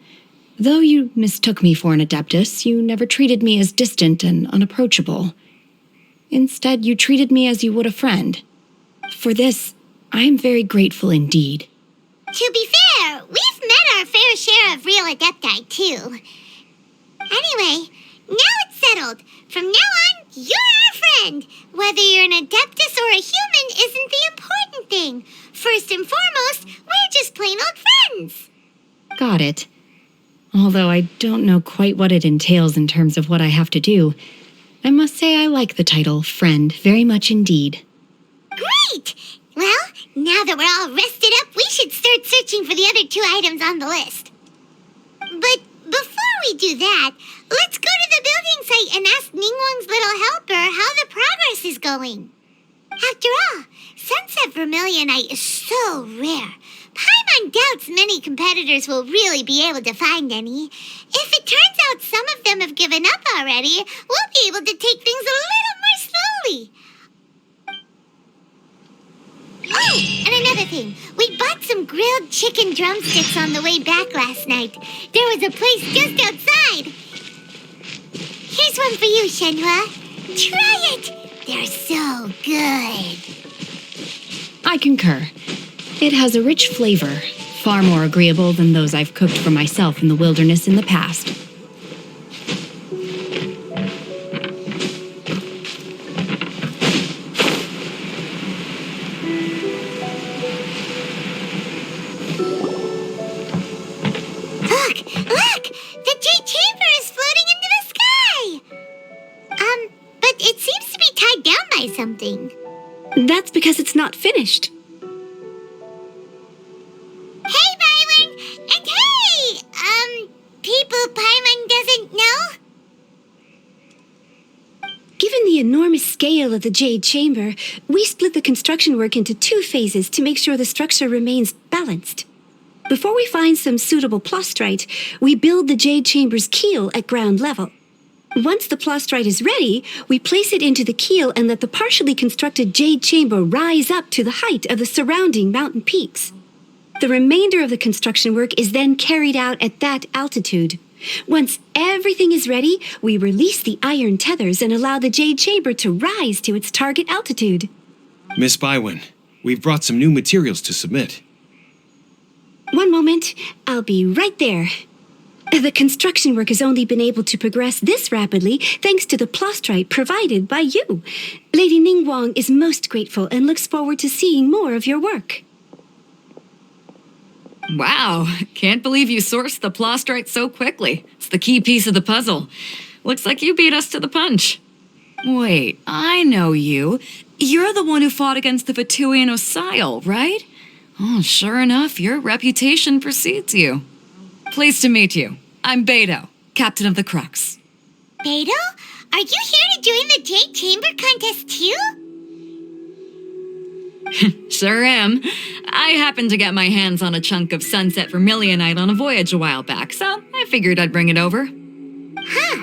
though you mistook me for an Adeptus, you never treated me as distant and unapproachable. Instead, you treated me as you would a friend. For this, I am very grateful indeed. To be fair, we've met our fair share of real Adepti, too. Anyway, now it's settled. From now on, you're our friend. Whether you're an Adeptus or a human isn't the important thing. First and foremost, we're just plain old friends. Got it. Although I don't know quite what it entails in terms of what I have to do, I must say I like the title friend very much indeed. Great! Well, now that we're all rested up, we should start searching for the other 2 items on the list. But before we do that, let's go to the building site and ask Ningguang's little helper how the progress is going. After all, Sunset Vermilionite is so rare. Paimon doubts many competitors will really be able to find any. If it turns out some of them have given up already, we'll be able to take things a little more slowly. Oh, and another thing. We bought some grilled chicken drumsticks on the way back last night. There was a place just outside. Here's one for you, Shenhe. Try it. They're so good. I concur. It has a rich flavor, far more agreeable than those I've cooked for myself in the wilderness in the past. something. That's because it's not finished. Hey, Byron! And hey! People Paimon doesn't know? Given the enormous scale of the Jade Chamber, we split the construction work into 2 phases to make sure the structure remains balanced. Before we find some suitable plastrite, we build the Jade Chamber's keel at ground level. Once the plastrite is ready, we place it into the keel and let the partially constructed Jade Chamber rise up to the height of the surrounding mountain peaks. The remainder of the construction work is then carried out at that altitude. Once everything is ready, we release the iron tethers and allow the Jade Chamber to rise to its target altitude. Miss Bywin, we've brought some new materials to submit. One moment, I'll be right there. The construction work has only been able to progress this rapidly thanks to the plastrite provided by you. Lady Ningguang is most grateful and looks forward to seeing more of your work. Wow, can't believe you sourced the plastrite so quickly. It's the key piece of the puzzle. Looks like you beat us to the punch. Wait, I know you. You're the one who fought against the Vatuian Osile, right? Oh, sure enough, your reputation precedes you. Pleased to meet you. I'm Beto, captain of the Crux. Beto? Are you here to join the Jade Chamber contest too? Sure am. I happened to get my hands on a chunk of sunset vermilionite on a voyage a while back, so I figured I'd bring it over. Huh.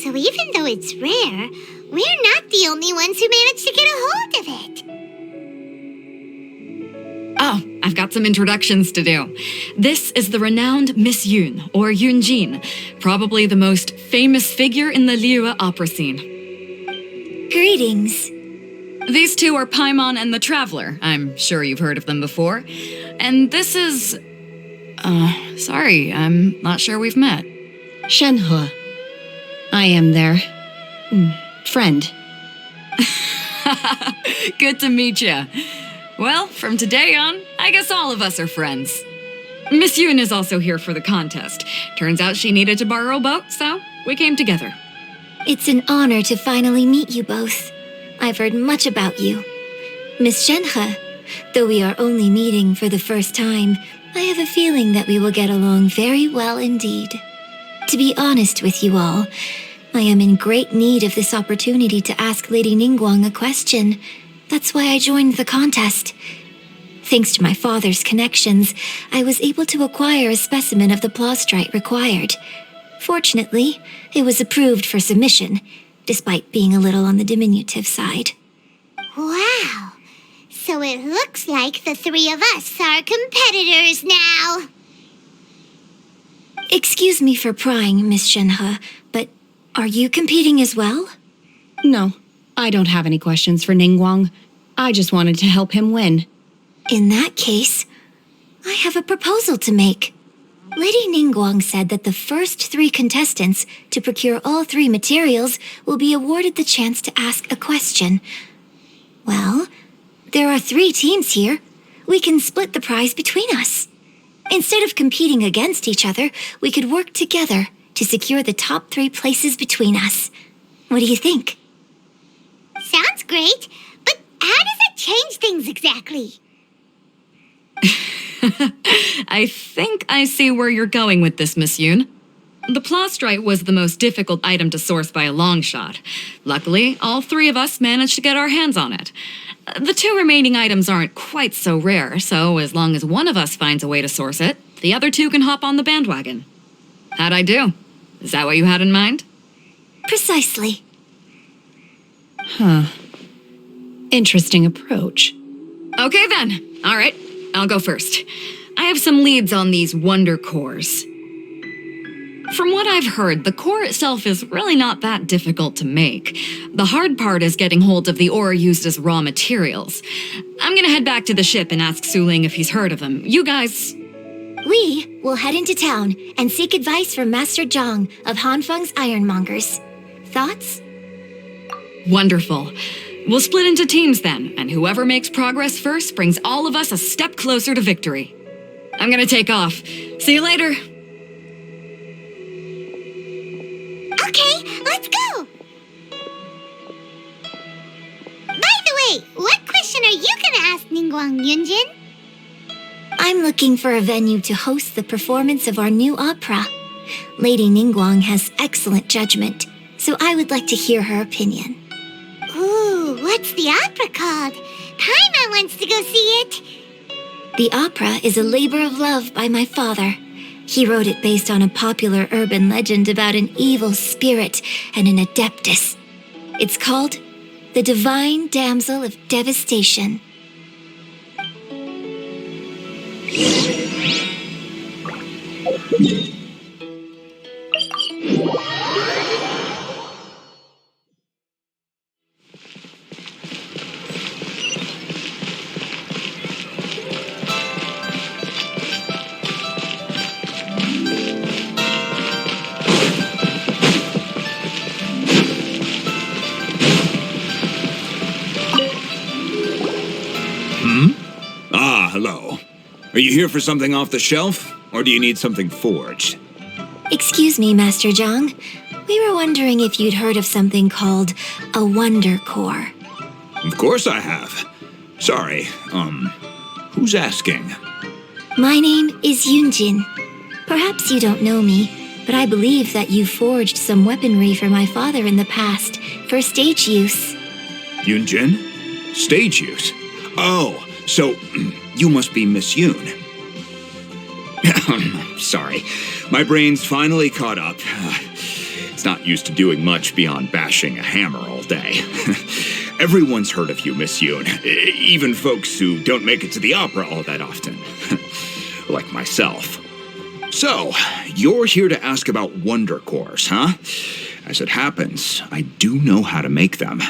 So even though it's rare, we're not the only ones who managed to get a hold of it. Oh, I've got some introductions to do. This is the renowned Miss Yun, or Yunjin, probably the most famous figure in the Liyue opera scene. Greetings. These two are Paimon and the Traveler. I'm sure you've heard of them before. And this is... sorry, I'm not sure we've met. Shenhe. I am their friend. Good to meet you. Well, from today on, I guess all of us are friends. Miss Yun is also here for the contest. Turns out she needed to borrow a boat, so we came together. It's an honor to finally meet you both. I've heard much about you. Miss Shenhe, though we are only meeting for the first time, I have a feeling that we will get along very well indeed. To be honest with you all, I am in great need of this opportunity to ask Lady Ningguang a question. That's why I joined the contest. Thanks to my father's connections, I was able to acquire a specimen of the plastrite required. Fortunately, it was approved for submission, despite being a little on the diminutive side. Wow. So it looks like the 3 of us are competitors now. Excuse me for prying, Miss Shenhe, but are you competing as well? No, I don't have any questions for Ningguang. I just wanted to help him win. In that case, I have a proposal to make. Lady Ningguang said that the first 3 contestants to procure all 3 materials will be awarded the chance to ask a question. Well, there are 3 teams here. We can split the prize between us. Instead of competing against each other, we could work together to secure the top 3 places between us. What do you think? Sounds great, but how does it change things exactly? I think I see where you're going with this, Miss Yun. The plastrite was the most difficult item to source by a long shot. Luckily, all 3 of us managed to get our hands on it. The 2 remaining items aren't quite so rare, so as long as one of us finds a way to source it, the other 2 can hop on the bandwagon. How'd I do? Is that what you had in mind? Precisely. Huh. Interesting approach. Okay then. All right, I'll go first. I have some leads on these wonder cores. From what I've heard, the core itself is really not that difficult to make. The hard part is getting hold of the ore used as raw materials. I'm gonna head back to the ship and ask Suling if he's heard of them. You guys... We will head into town and seek advice from Master Zhang of Hanfeng's Ironmongers. Thoughts? Wonderful. We'll split into teams then, and whoever makes progress first brings all of us a step closer to victory. I'm gonna take off. See you later. Okay, let's go. Bye, Wait, what question are you gonna ask Ningguang, Yunjin? I'm looking for a venue to host the performance of our new opera. Lady Ningguang has excellent judgment, so I would like to hear her opinion. Ooh, what's the opera called? Paimon wants to go see it. The opera is a labor of love by my father. He wrote it based on a popular urban legend about an evil spirit and an adeptus. It's called The Divine Damsel of Devastation. Hello. Are you here for something off the shelf, or do you need something forged? Excuse me, Master Zhang. We were wondering if you'd heard of something called a Wonder Core. Of course I have. Sorry, who's asking? My name is Yunjin. Perhaps you don't know me, but I believe that you forged some weaponry for my father in the past for stage use. Yunjin? Stage use? Oh, so you must be Miss Yoon. Sorry, my brain's finally caught up. It's not used to doing much beyond bashing a hammer all day. Everyone's heard of you, Miss Yoon, even folks who don't make it to the opera all that often. Like myself. So, you're here to ask about Wonder Cores, huh? As it happens, I do know how to make them.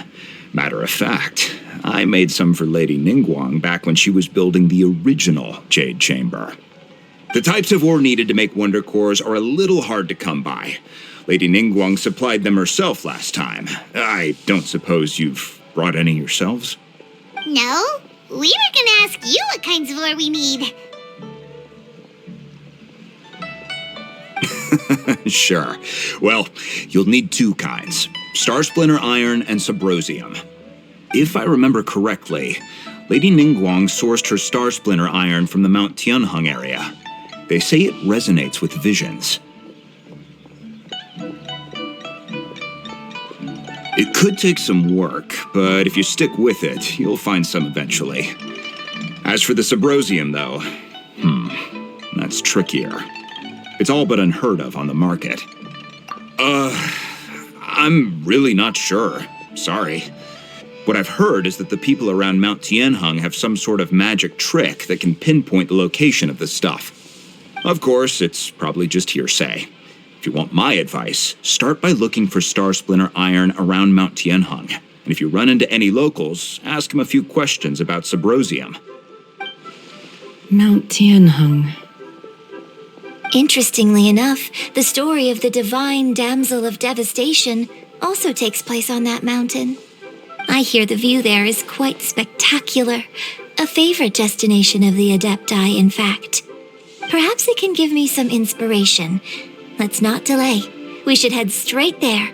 Matter of fact, I made some for Lady Ningguang back when she was building the original Jade Chamber. The types of ore needed to make Wonder Cores are a little hard to come by. Lady Ningguang supplied them herself last time. I don't suppose you've brought any yourselves? No, we were gonna ask you what kinds of ore we need. Sure. Well, you'll need two kinds. Star Splinter Iron and Subrosium. If I remember correctly, Lady Ningguang sourced her Star Splinter Iron from the Mount Tianheng area. They say it resonates with visions. It could take some work, but if you stick with it, you'll find some eventually. As for the Subrosium, though, that's trickier. It's all but unheard of on the market. I'm really not sure. Sorry. What I've heard is that the people around Mount Tianheng have some sort of magic trick that can pinpoint the location of the stuff. Of course, it's probably just hearsay. If you want my advice, start by looking for Star Splinter Iron around Mount Tianheng. And if you run into any locals, ask them a few questions about Subrosium. Mount Tianheng. Interestingly enough, the story of the Divine Damsel of Devastation also takes place on that mountain. I hear the view there is quite spectacular. A favorite destination of the Adepti, in fact. Perhaps it can give me some inspiration. Let's not delay. We should head straight there.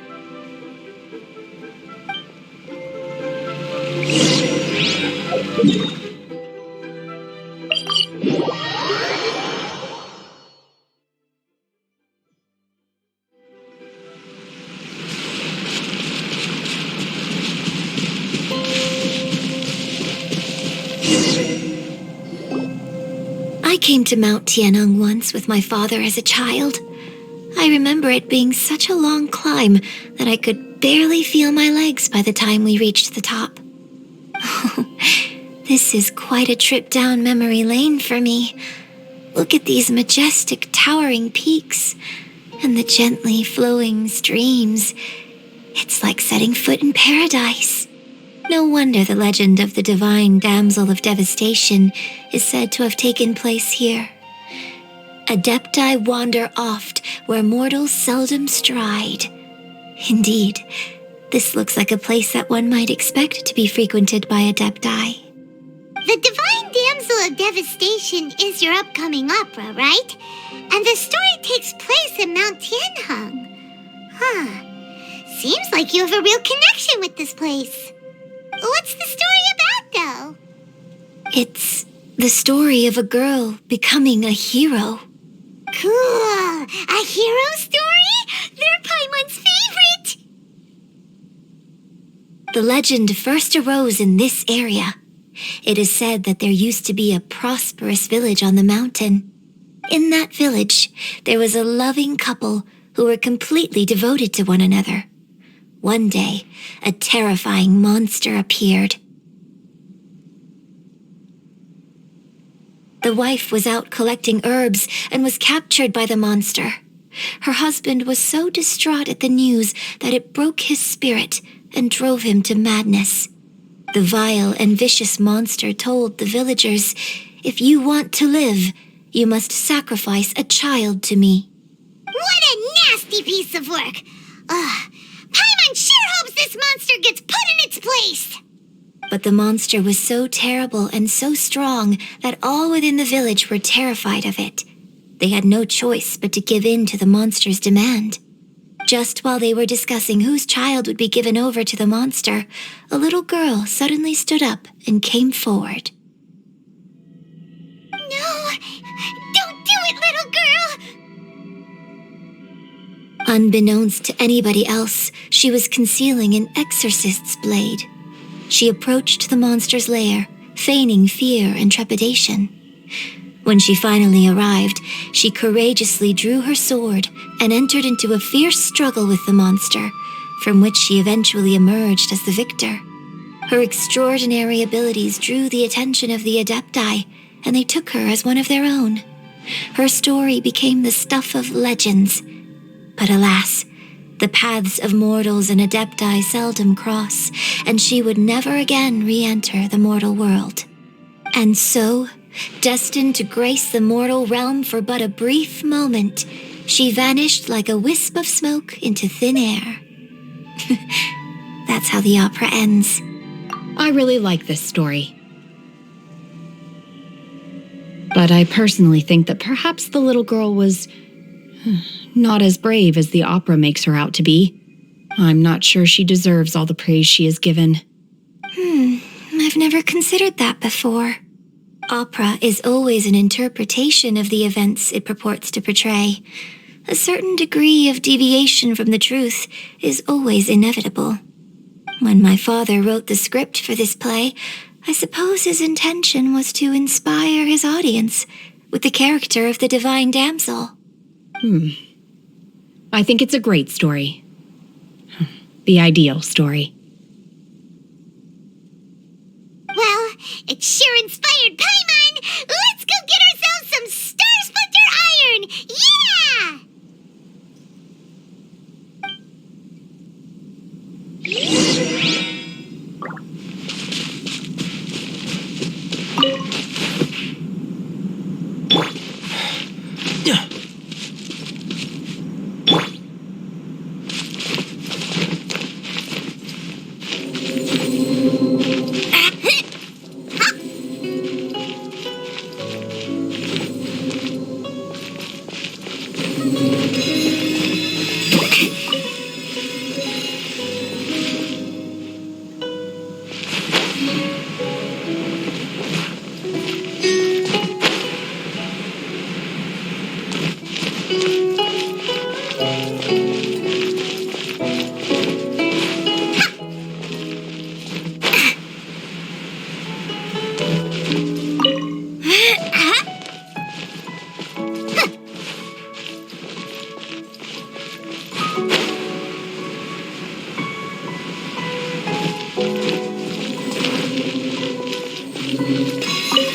I came to Mount Tianheng once with my father as a child. I remember it being such a long climb that I could barely feel my legs by the time we reached the top. This is quite a trip down memory lane for me. Look at these majestic towering peaks and the gently flowing streams. It's like setting foot in paradise. No wonder the legend of the Divine Damsel of Devastation is said to have taken place here. Adepti wander oft where mortals seldom stride. Indeed, this looks like a place that one might expect to be frequented by Adepti. The Divine Damsel of Devastation is your upcoming opera, right? And the story takes place in Mount Tianheng. Huh. Seems like you have a real connection with this place. What's the story about? It's the story of a girl becoming a hero. Cool! A hero story? They're Paimon's favorite! The legend first arose in this area. It is said that there used to be a prosperous village on the mountain. In that village, there was a loving couple who were completely devoted to one another. One day, a terrifying monster appeared. The wife was out collecting herbs and was captured by the monster. Her husband was so distraught at the news that it broke his spirit and drove him to madness. The vile and vicious monster told the villagers, "If you want to live, you must sacrifice a child to me." What a nasty piece of work! Paimon sure hopes this monster gets put in its place! But the monster was so terrible and so strong that all within the village were terrified of it. They had no choice but to give in to the monster's demand. Just while they were discussing whose child would be given over to the monster, a little girl suddenly stood up and came forward. No! Don't do it, little girl! Unbeknownst to anybody else, she was concealing an exorcist's blade. She approached the monster's lair, feigning fear and trepidation. When she finally arrived, she courageously drew her sword and entered into a fierce struggle with the monster, from which she eventually emerged as the victor. Her extraordinary abilities drew the attention of the Adepti, and they took her as one of their own. Her story became the stuff of legends. But alas, the paths of mortals and Adepti seldom cross, and she would never again re-enter the mortal world. And so, destined to grace the mortal realm for but a brief moment, she vanished like a wisp of smoke into thin air. That's how the opera ends. I really like this story. But I personally think that perhaps the little girl was not as brave as the opera makes her out to be. I'm not sure she deserves all the praise she is given. I've never considered that before. Opera is always an interpretation of the events it purports to portray. A certain degree of deviation from the truth is always inevitable. When my father wrote the script for this play, I suppose his intention was to inspire his audience with the character of the divine damsel. I think it's a great story. The ideal story. Well, it sure inspired Paimon! Let's go get ourselves some Star Splinter Iron! Yeah!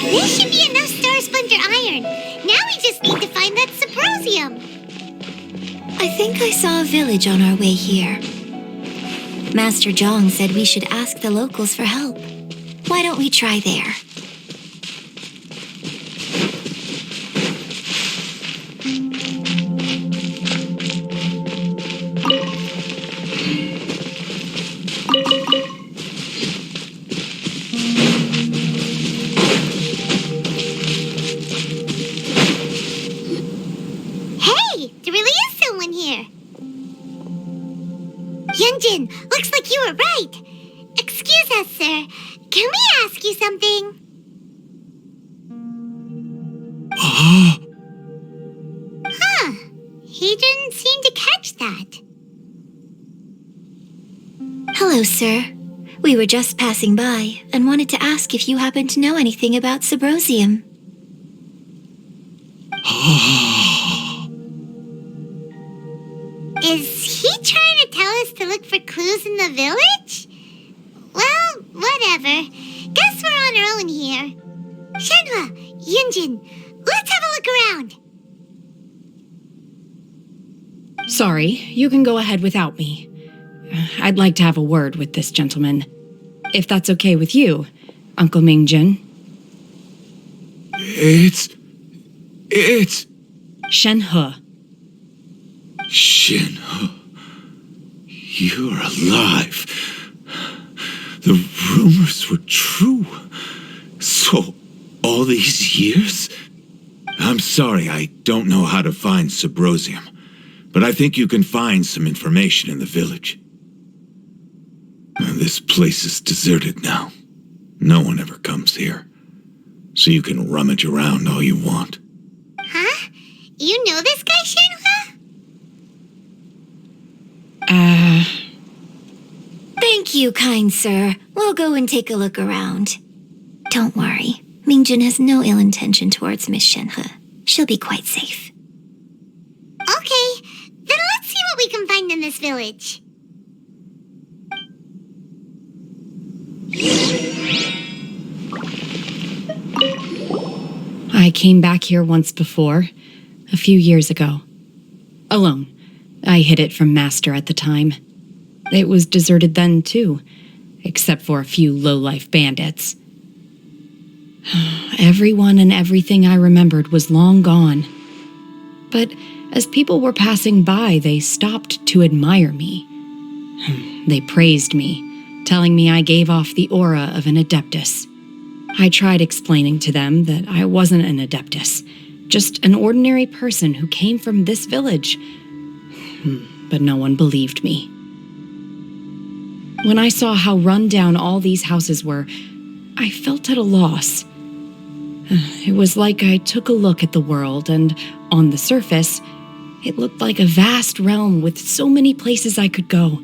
This should be enough Star Splinter Iron. Now we just need to find that Symposium. I think I saw a village on our way here. Master Zhang said we should ask the locals for help. Why don't we try there? Hey, there really is someone here. Yunjin, looks like you were right. Excuse us, sir. Can we ask you something? Huh. He didn't seem to catch that. Hello, sir. We were just passing by and wanted to ask if you happen to know anything about Subrosium. Is he trying to tell us to look for clues in the village? Well, whatever. Guess we're on our own here. Shenhua, Yunjin, let's have a look around. Sorry, you can go ahead without me. I'd like to have a word with this gentleman. If that's okay with you, Uncle Mingjin. It's Shenhe. Shenhe. You're alive. The rumors were true. So, all these years? I'm sorry, I don't know how to find Subrosium, but I think you can find some information in the village. This place is deserted now. No one ever comes here, so you can rummage around all you want. Huh? You know this guy, Shenhua? Thank you, kind sir. We'll go and take a look around. Don't worry. Mingjin has no ill intention towards Miss Shenhe. She'll be quite safe. Okay, then let's see what we can find in this village. I came back here once before, a few years ago. Alone. I hid it from Master at the time. It was deserted then, too, except for a few low-life bandits. Everyone and everything I remembered was long gone. But as people were passing by, they stopped to admire me. They praised me, telling me I gave off the aura of an Adeptus. I tried explaining to them that I wasn't an Adeptus, just an ordinary person who came from this village. But no one believed me. When I saw how run down all these houses were, I felt at a loss. It was like I took a look at the world, and on the surface, it looked like a vast realm with so many places I could go.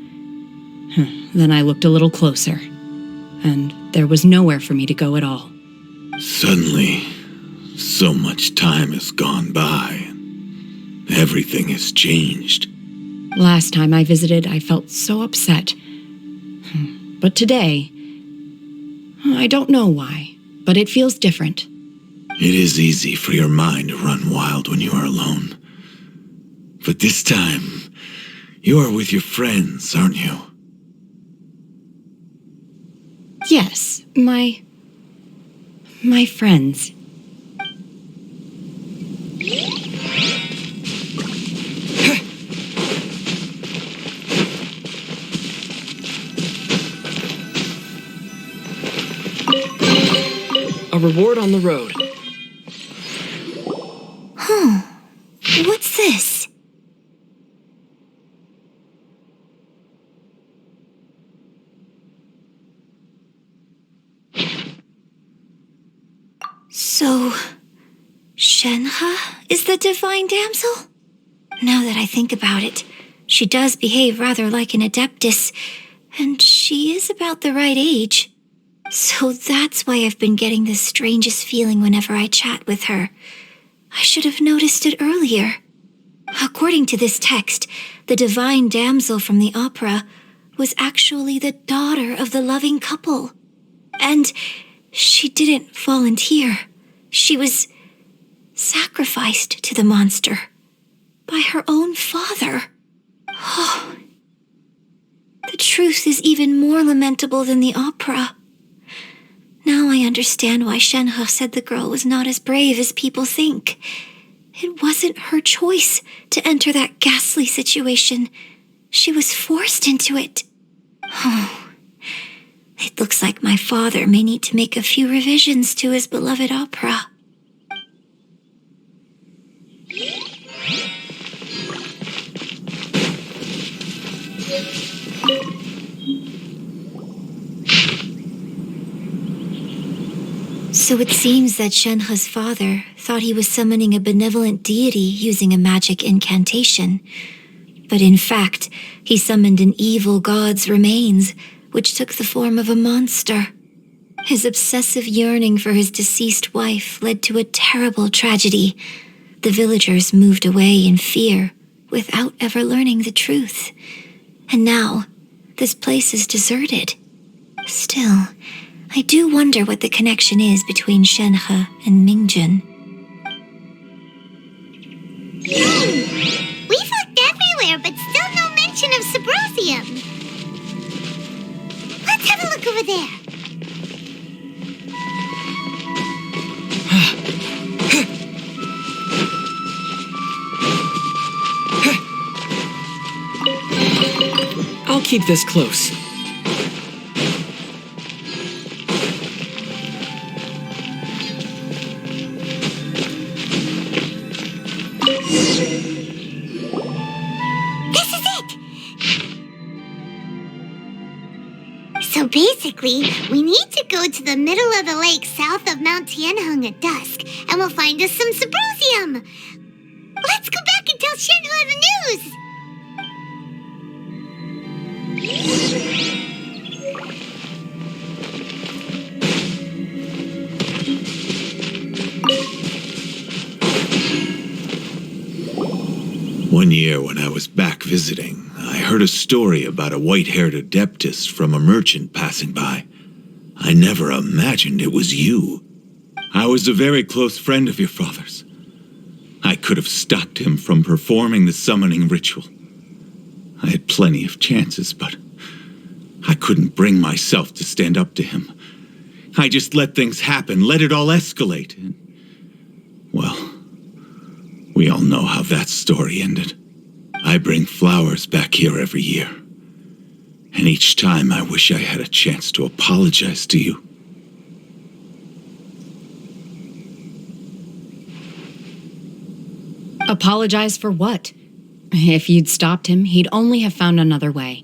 Then I looked a little closer, and there was nowhere for me to go at all. Suddenly, so much time has gone by. Everything has changed. Last time I visited, I felt so upset. But today, I don't know why, but it feels different. It is easy for your mind to run wild when you are alone. But this time, you are with your friends, aren't you? Yes, my friends. A reward on the road. What's this? So, Shenhe is the divine damsel? Now that I think about it, she does behave rather like an Adeptus, and she is about the right age. So that's why I've been getting the strangest feeling whenever I chat with her. I should have noticed it earlier. According to this text, the divine damsel from the opera was actually the daughter of the loving couple. And she didn't volunteer. She was sacrificed to the monster by her own father. Oh, the truth is even more lamentable than the opera. Now I understand why Shenhe said the girl was not as brave as people think. It wasn't her choice to enter that ghastly situation. She was forced into it. Oh, it looks like my father may need to make a few revisions to his beloved opera. So it seems that Shenhe's father thought thought he was summoning a benevolent deity using a magic incantation. But in fact, he summoned an evil god's remains, which took the form of a monster. His obsessive yearning for his deceased wife led to a terrible tragedy. The villagers moved away in fear, without ever learning the truth. And now, this place is deserted. Still, I do wonder what the connection is between Shenhe and Mingjun. We've looked everywhere, but still no mention of Sabrosium. Let's have a look over there. I'll keep this close. This is it! So basically, we need to go to the middle of the lake south of Mount Tianheng at dusk, and we'll find us some Sabrosium! Let's go back and tell Shenhe the news! One year when I was back visiting, I heard a story about a white-haired adeptus from a merchant passing by. I never imagined it was you. I was a very close friend of your father's. I could have stopped him from performing the summoning ritual. I had plenty of chances, but I couldn't bring myself to stand up to him. I just let things happen, let it all escalate. And, well, we all know how that story ended. I bring flowers back here every year. And each time I wish I had a chance to apologize to you. Apologize for what? If you'd stopped him, he'd only have found another way.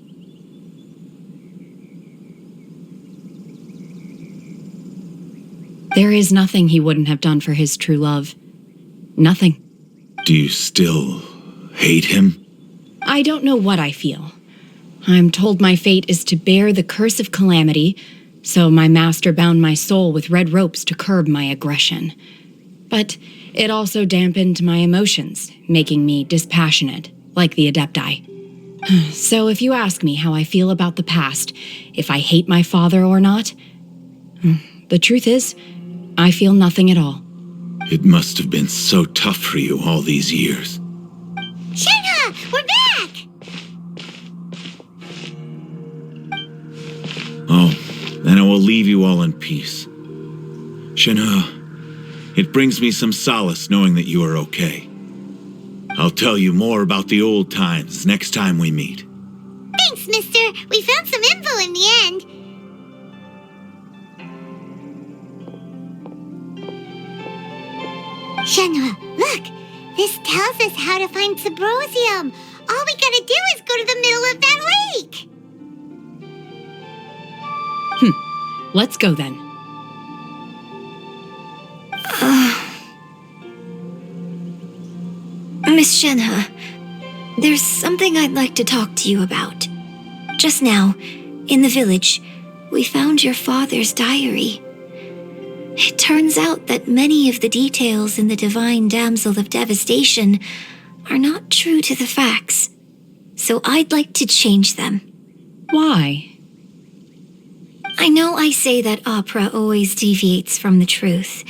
There is nothing he wouldn't have done for his true love. Nothing. Do you still hate him? I don't know what I feel. I'm told my fate is to bear the curse of calamity, so my master bound my soul with red ropes to curb my aggression. But it also dampened my emotions, making me dispassionate, like the Adepti. So if you ask me how I feel about the past, if I hate my father or not, the truth is, I feel nothing at all. It must have been so tough for you all these years. Shenhe, we're back! Oh, then I will leave you all in peace. Shenhe, it brings me some solace knowing that you are okay. I'll tell you more about the old times next time we meet. Thanks, mister. We found some info in the end. Shenhe, look! This tells us how to find Sabrosium. All we gotta do is go to the middle of that lake. Let's go then. Miss Shenhe, there's something I'd like to talk to you about. Just now, in the village, we found your father's diary. It turns out that many of the details in the Divine Damsel of Devastation are not true to the facts, so I'd like to change them. Why? I know I say that opera always deviates from the truth,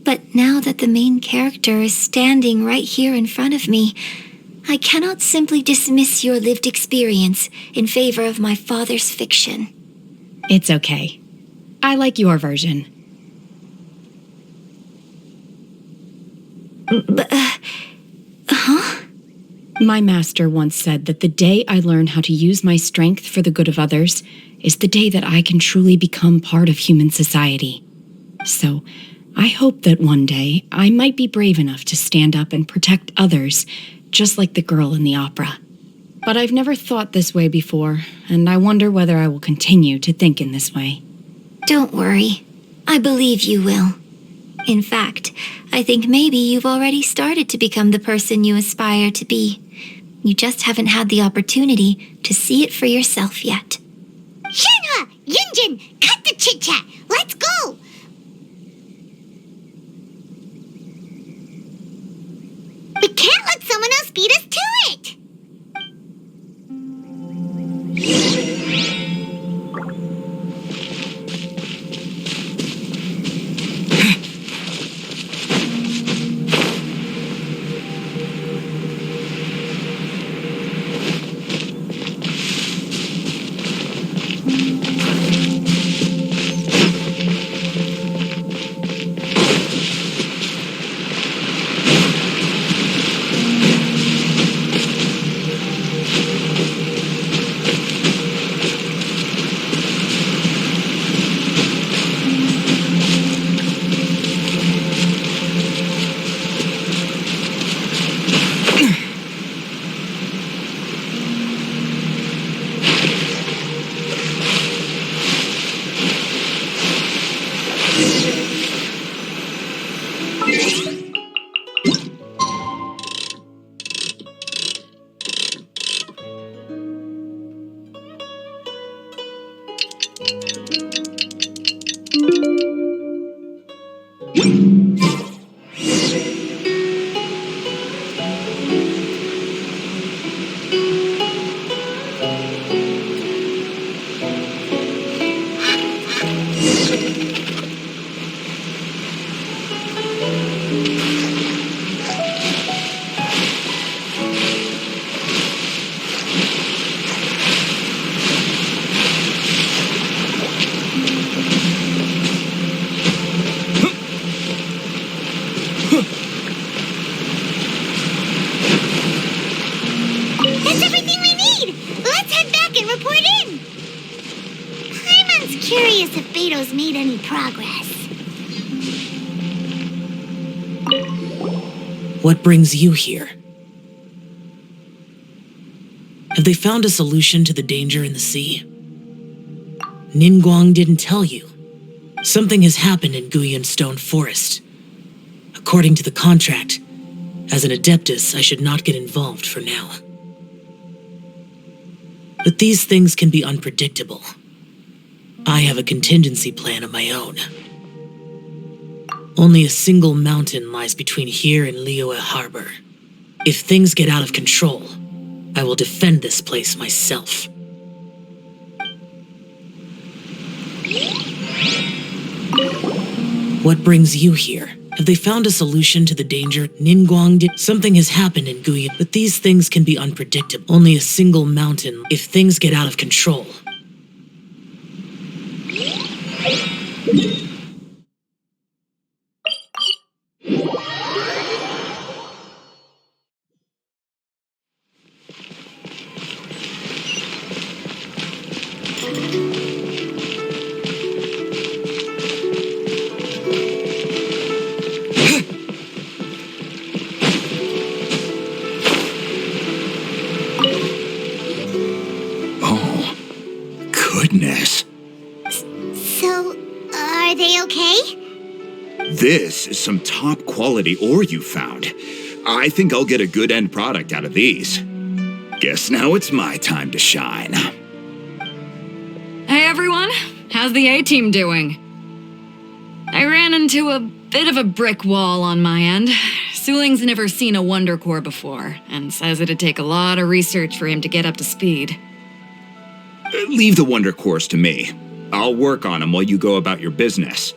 but now that the main character is standing right here in front of me, I cannot simply dismiss your lived experience in favor of my father's fiction. It's okay. I like your version. My master once said that the day I learn how to use my strength for the good of others is the day that I can truly become part of human society. So, I hope that one day I might be brave enough to stand up and protect others, just like the girl in the opera. But I've never thought this way before, and I wonder whether I will continue to think in this way. Don't worry. I believe you will. In fact, I think maybe you've already started to become the person you aspire to be. You just haven't had the opportunity to see it for yourself yet. Shenhua! Yunjin! Cut the chit-chat! Let's go! We can't let someone else beat us to it! That's everything we need! Let's head back and report in! Paimon's curious if Beto's made any progress. What brings you here? Have they found a solution to the danger in the sea? Ningguang didn't tell you. Something has happened in Guyun Stone Forest. According to the contract, as an Adeptus, I should not get involved for now. But these things can be unpredictable. I have a contingency plan of my own. Only a single mountain lies between here and Liyue Harbor. If things get out of control, I will defend this place myself. What brings you here? Have they found a solution to the danger Ningguang did? Something has happened in Guyun, but these things can be unpredictable. Only a single mountain if things get out of control. Goodness. So, are they okay? This is some top quality ore you found. I think I'll get a good end product out of these. Guess now it's my time to shine. Hey everyone, how's the A-team doing? I ran into a bit of a brick wall on my end. Suling's never seen a Wonder Core before, and says it'd take a lot of research for him to get up to speed. Leave the Wonder Cores to me. I'll work on them while you go about your business.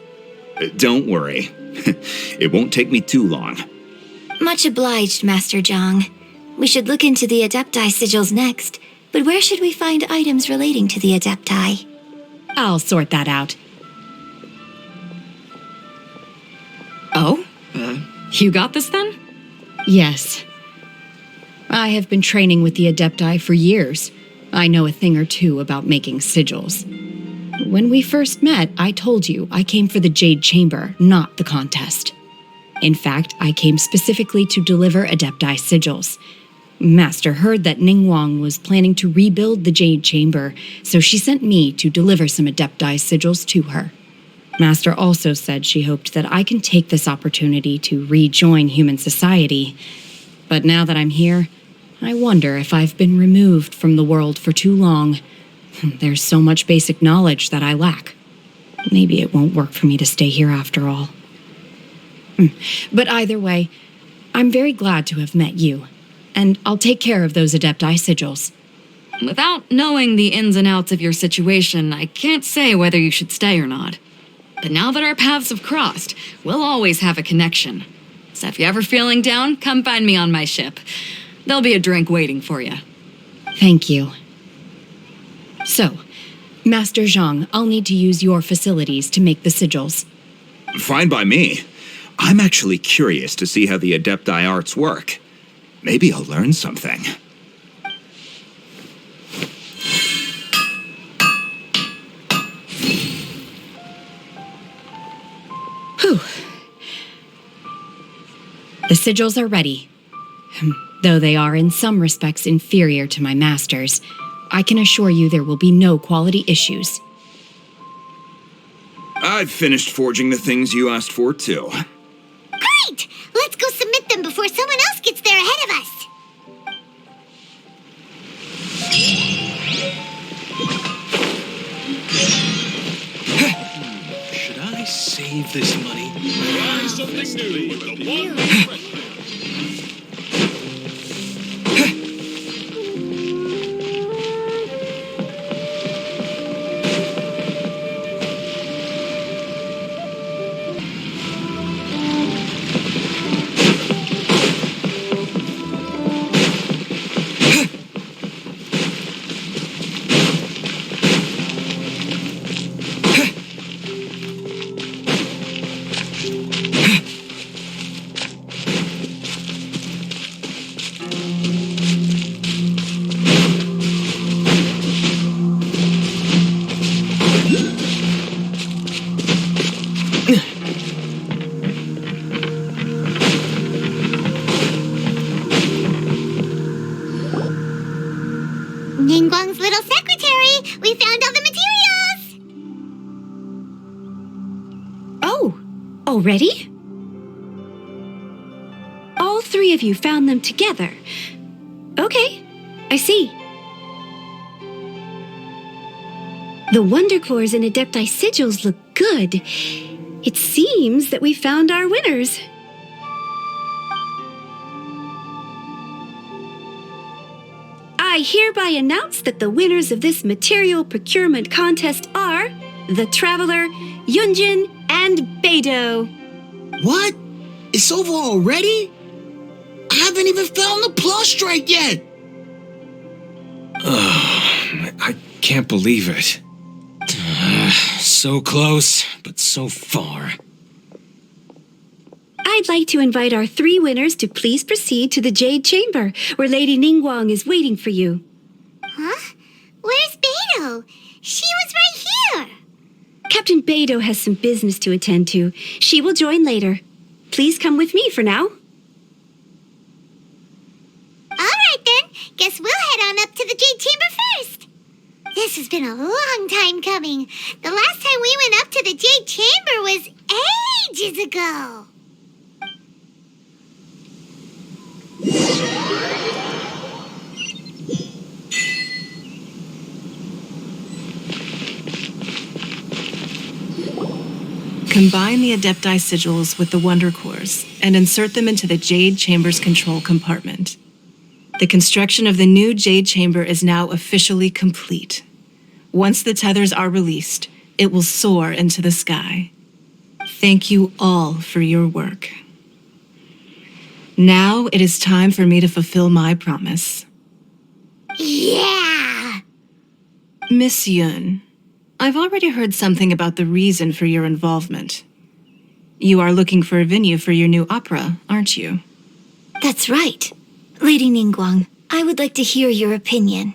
Don't worry. It won't take me too long. Much obliged, Master Zhang. We should look into the Adepti sigils next, but where should we find items relating to the Adepti? I'll sort that out. Oh? You got this then? Yes. I have been training with the Adepti for years. I know a thing or two about making sigils. When we first met, I told you I came for the Jade Chamber, not the contest. In fact, I came specifically to deliver Adepti sigils. Master heard that Ningguang was planning to rebuild the Jade Chamber, so she sent me to deliver some Adepti sigils to her. Master also said she hoped that I can take this opportunity to rejoin human society. But now that I'm here, I wonder if I've been removed from the world for too long. There's so much basic knowledge that I lack. Maybe it won't work for me to stay here after all. But either way, I'm very glad to have met you, and I'll take care of those Adepti sigils. Without knowing the ins and outs of your situation, I can't say whether you should stay or not. But now that our paths have crossed, we'll always have a connection. So if you're ever feeling down, come find me on my ship. There'll be a drink waiting for you. Thank you. So, Master Zhang, I'll need to use your facilities to make the sigils. Fine by me. I'm actually curious to see how the Adepti arts work. Maybe I'll learn something. Whew. The sigils are ready. Though they are in some respects inferior to my master's, I can assure you there will be no quality issues. I've finished forging the things you asked for, too. Great! Let's go submit them before someone else gets there ahead of us. Should I save this money? Try something new with the one. Ningguang's little secretary! We found all the materials! Oh, already? All three of you found them together. Okay, I see. The Wonder Cores and Adepti sigils look good. It seems that we found our winners. I hereby announce that the winners of this material procurement contest are the Traveler, Yunjin, and Beidou. What? It's over already? I haven't even found the Plustrite yet! I can't believe it. So close, but so far. I'd like to invite our three winners to please proceed to the Jade Chamber, where Lady Ningguang is waiting for you. Huh? Where's Beidou? She was right here. Captain Beidou has some business to attend to. She will join later. Please come with me for now. All right then. Guess we'll head on up to the Jade Chamber first. This has been a long time coming. The last time we went up to the Jade Chamber was ages ago. Combine the Adepti sigils with the Wonder Cores and insert them into the Jade Chamber's control compartment. The construction of the new Jade Chamber is now officially complete. Once the tethers are released, it will soar into the sky. Thank you all for your work. Now it is time for me to fulfill my promise. Yeah! Miss Yun, I've already heard something about the reason for your involvement. You are looking for a venue for your new opera, aren't you? That's right. Lady Ningguang, I would like to hear your opinion.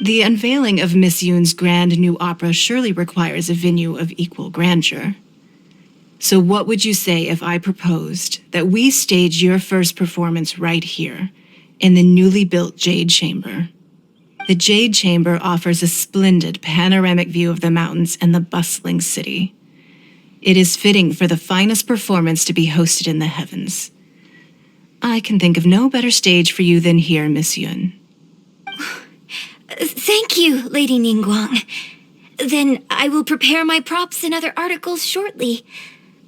The unveiling of Miss Yun's grand new opera surely requires a venue of equal grandeur. So what would you say if I proposed that we stage your first performance right here, in the newly built Jade Chamber? The Jade Chamber offers a splendid panoramic view of the mountains and the bustling city. It is fitting for the finest performance to be hosted in the heavens. I can think of no better stage for you than here, Miss Yun. Thank you, Lady Ningguang. Then I will prepare my props and other articles shortly.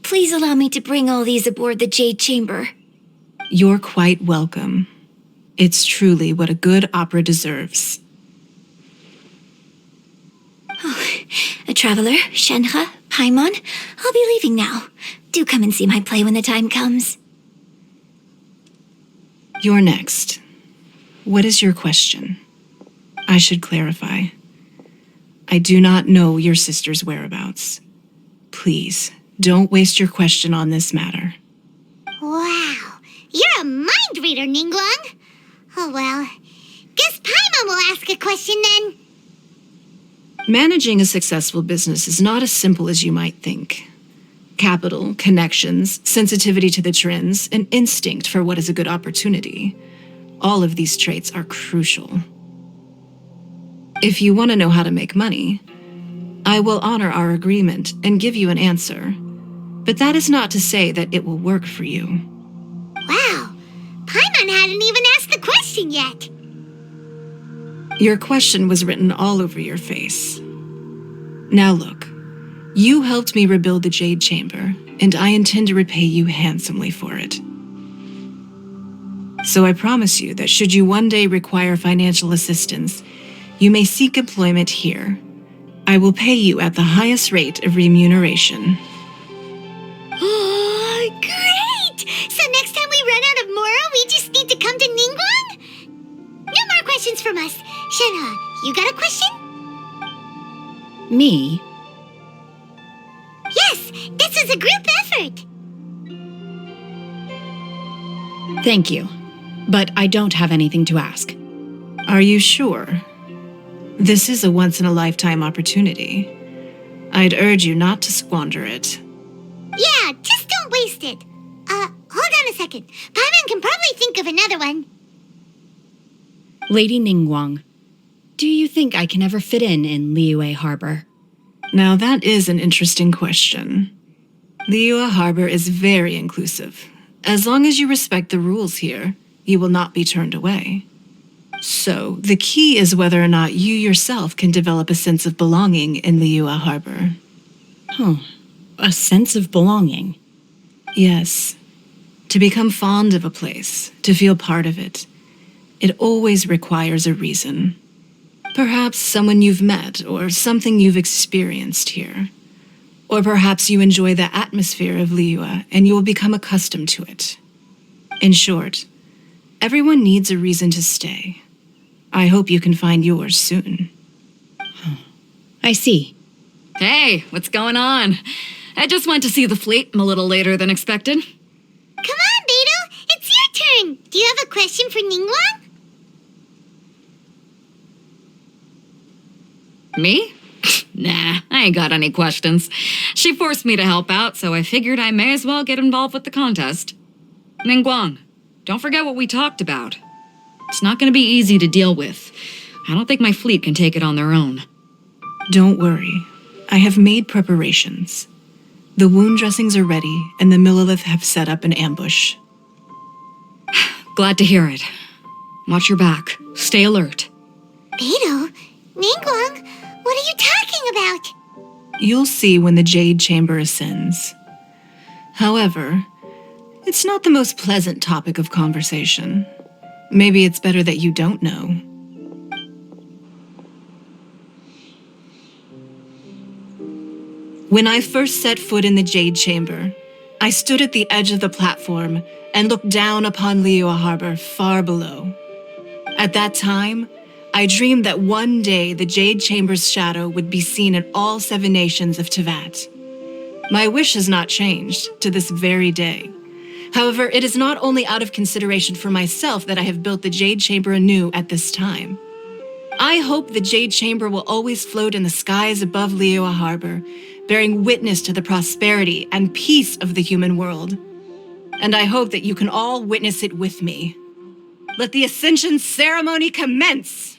Please allow me to bring all these aboard the Jade Chamber. You're quite welcome. It's truly what a good opera deserves. A traveler, Shenhe, Paimon, I'll be leaving now. Do come and see my play when the time comes. You're next. What is your question? I should clarify. I do not know your sister's whereabouts. Please, don't waste your question on this matter. Wow, you're a mind reader, Ningguang. Oh well, guess Paimon will ask a question then. Managing a successful business is not as simple as you might think. Capital, connections, sensitivity to the trends, and instinct for what is a good opportunity. All of these traits are crucial. If you want to know how to make money, I will honor our agreement and give you an answer. But that is not to say that it will work for you. Wow, Paimon hadn't even asked the question yet. Your question was written all over your face. Now look, you helped me rebuild the Jade Chamber, and I intend to repay you handsomely for it. So I promise you that should you one day require financial assistance, you may seek employment here. I will pay you at the highest rate of remuneration. Oh, great! So next time we run out of Moro, we just need to come to Ningguang? No more questions from us. Shenhe, you got a question? Me? Yes, this is a group effort. Thank you. But I don't have anything to ask. Are you sure? This is a once-in-a-lifetime opportunity. I'd urge you not to squander it. Yeah, just don't waste it. Hold on a second. Paimon can probably think of another one. Lady Ningguang, do you think I can ever fit in Liyue Harbor? Now that is an interesting question. Liyue Harbor is very inclusive. As long as you respect the rules here, you will not be turned away. So, the key is whether or not you yourself can develop a sense of belonging in Liyue Harbor. A sense of belonging? Yes. To become fond of a place, to feel part of it, it always requires a reason. Perhaps someone you've met or something you've experienced here. Or perhaps you enjoy the atmosphere of Liyue and you will become accustomed to it. In short, everyone needs a reason to stay. I hope you can find yours soon. I see. Hey, what's going on? I just went to see the fleet. I'm a little later than expected. Come on, Beidou, it's your turn. Do you have a question for Ningguang? Me? Nah, I ain't got any questions. She forced me to help out, so I figured I may as well get involved with the contest. Ningguang, don't forget what we talked about. It's not going to be easy to deal with. I don't think my fleet can take it on their own. Don't worry. I have made preparations. The wound dressings are ready, and the Millilith have set up an ambush. Glad to hear it. Watch your back. Stay alert. Beidou, Ningguang, what are you talking about? You'll see when the Jade Chamber ascends. However, it's not the most pleasant topic of conversation. Maybe it's better that you don't know. When I first set foot in the Jade Chamber, I stood at the edge of the platform and looked down upon Liyue Harbor far below. At that time, I dreamed that one day the Jade Chamber's shadow would be seen in all 7 nations of Teyvat. My wish has not changed to this very day. However, it is not only out of consideration for myself that I have built the Jade Chamber anew at this time. I hope the Jade Chamber will always float in the skies above Liyue Harbor, bearing witness to the prosperity and peace of the human world. And I hope that you can all witness it with me. Let the Ascension ceremony commence!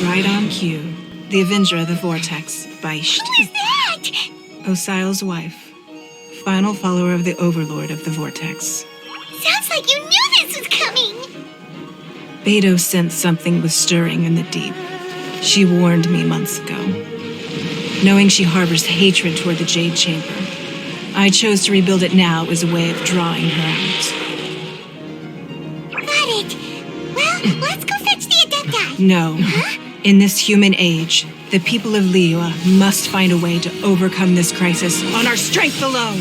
Right on cue. The Avenger of the Vortex, Beisht. Who is that? Osial's wife. Final follower of the Overlord of the Vortex. Sounds like you knew this was coming. Beto sensed something was stirring in the deep. She warned me months ago. Knowing she harbors hatred toward the Jade Chamber, I chose to rebuild it now as a way of drawing her out. Got it. Well, let's go fetch the Adepti. No. Huh? In this human age, the people of Liyue must find a way to overcome this crisis on our strength alone.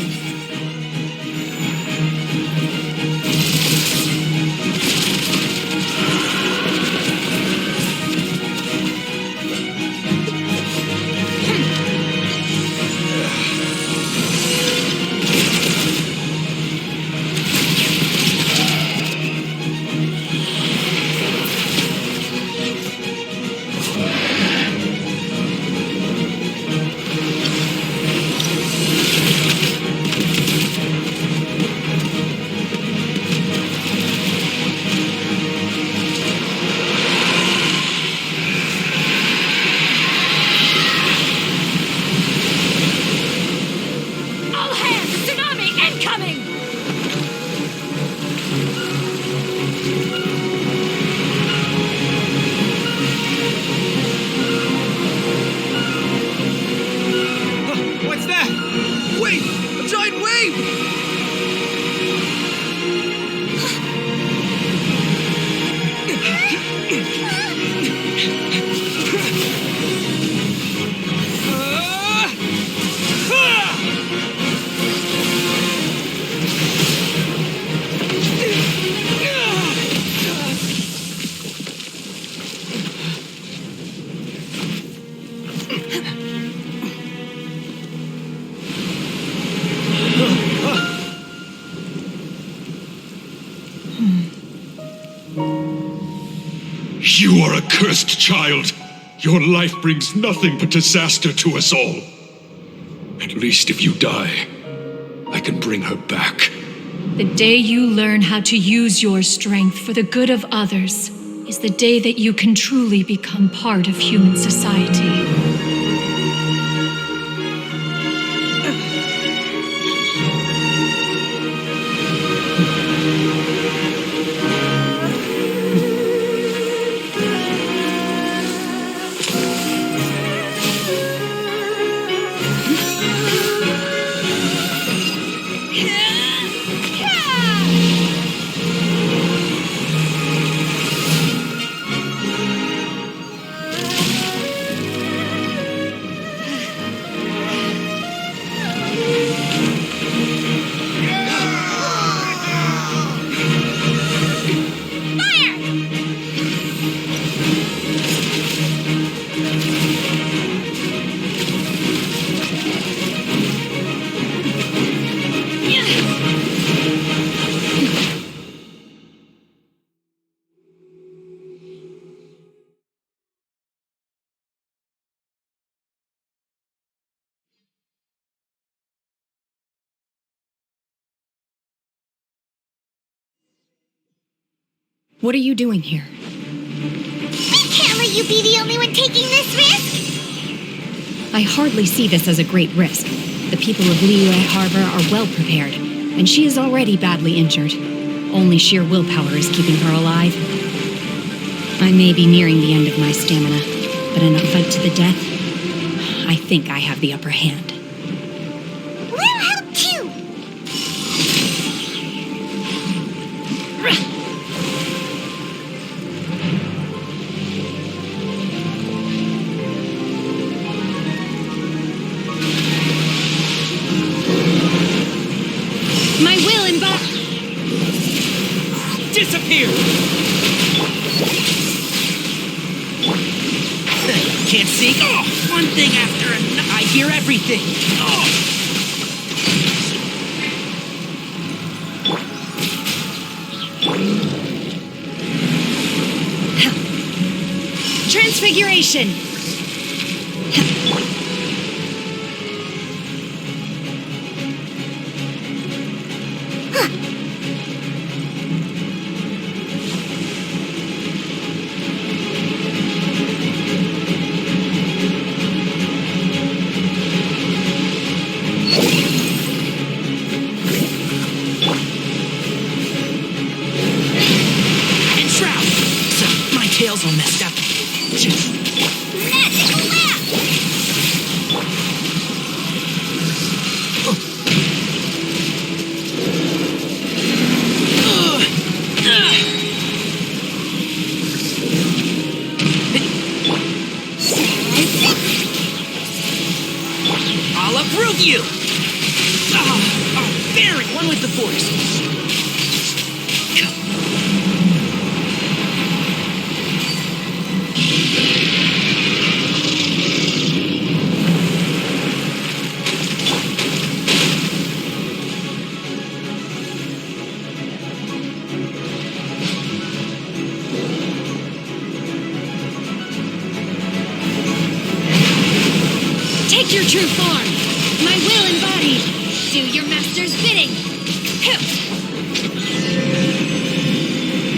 You are a cursed child. Your life brings nothing but disaster to us all. At least if you die, I can bring her back. The day you learn how to use your strength for the good of others is the day that you can truly become part of human society. What are you doing here? We can't let you be the only one taking this risk. I hardly see this as a great risk. The people of Liyue Harbor are well prepared, and she is already badly injured. Only sheer willpower is keeping her alive. I may be nearing the end of my stamina, but in a fight to the death, I think I have the upper hand. We'll help too. My will Disappear! Can't see. Oh, one thing after another. I hear everything. Oh. Transfiguration! Magical lamp! I'll approve you! Baron, one with the Force. Take your true form! My will embodied! Do your master's bidding!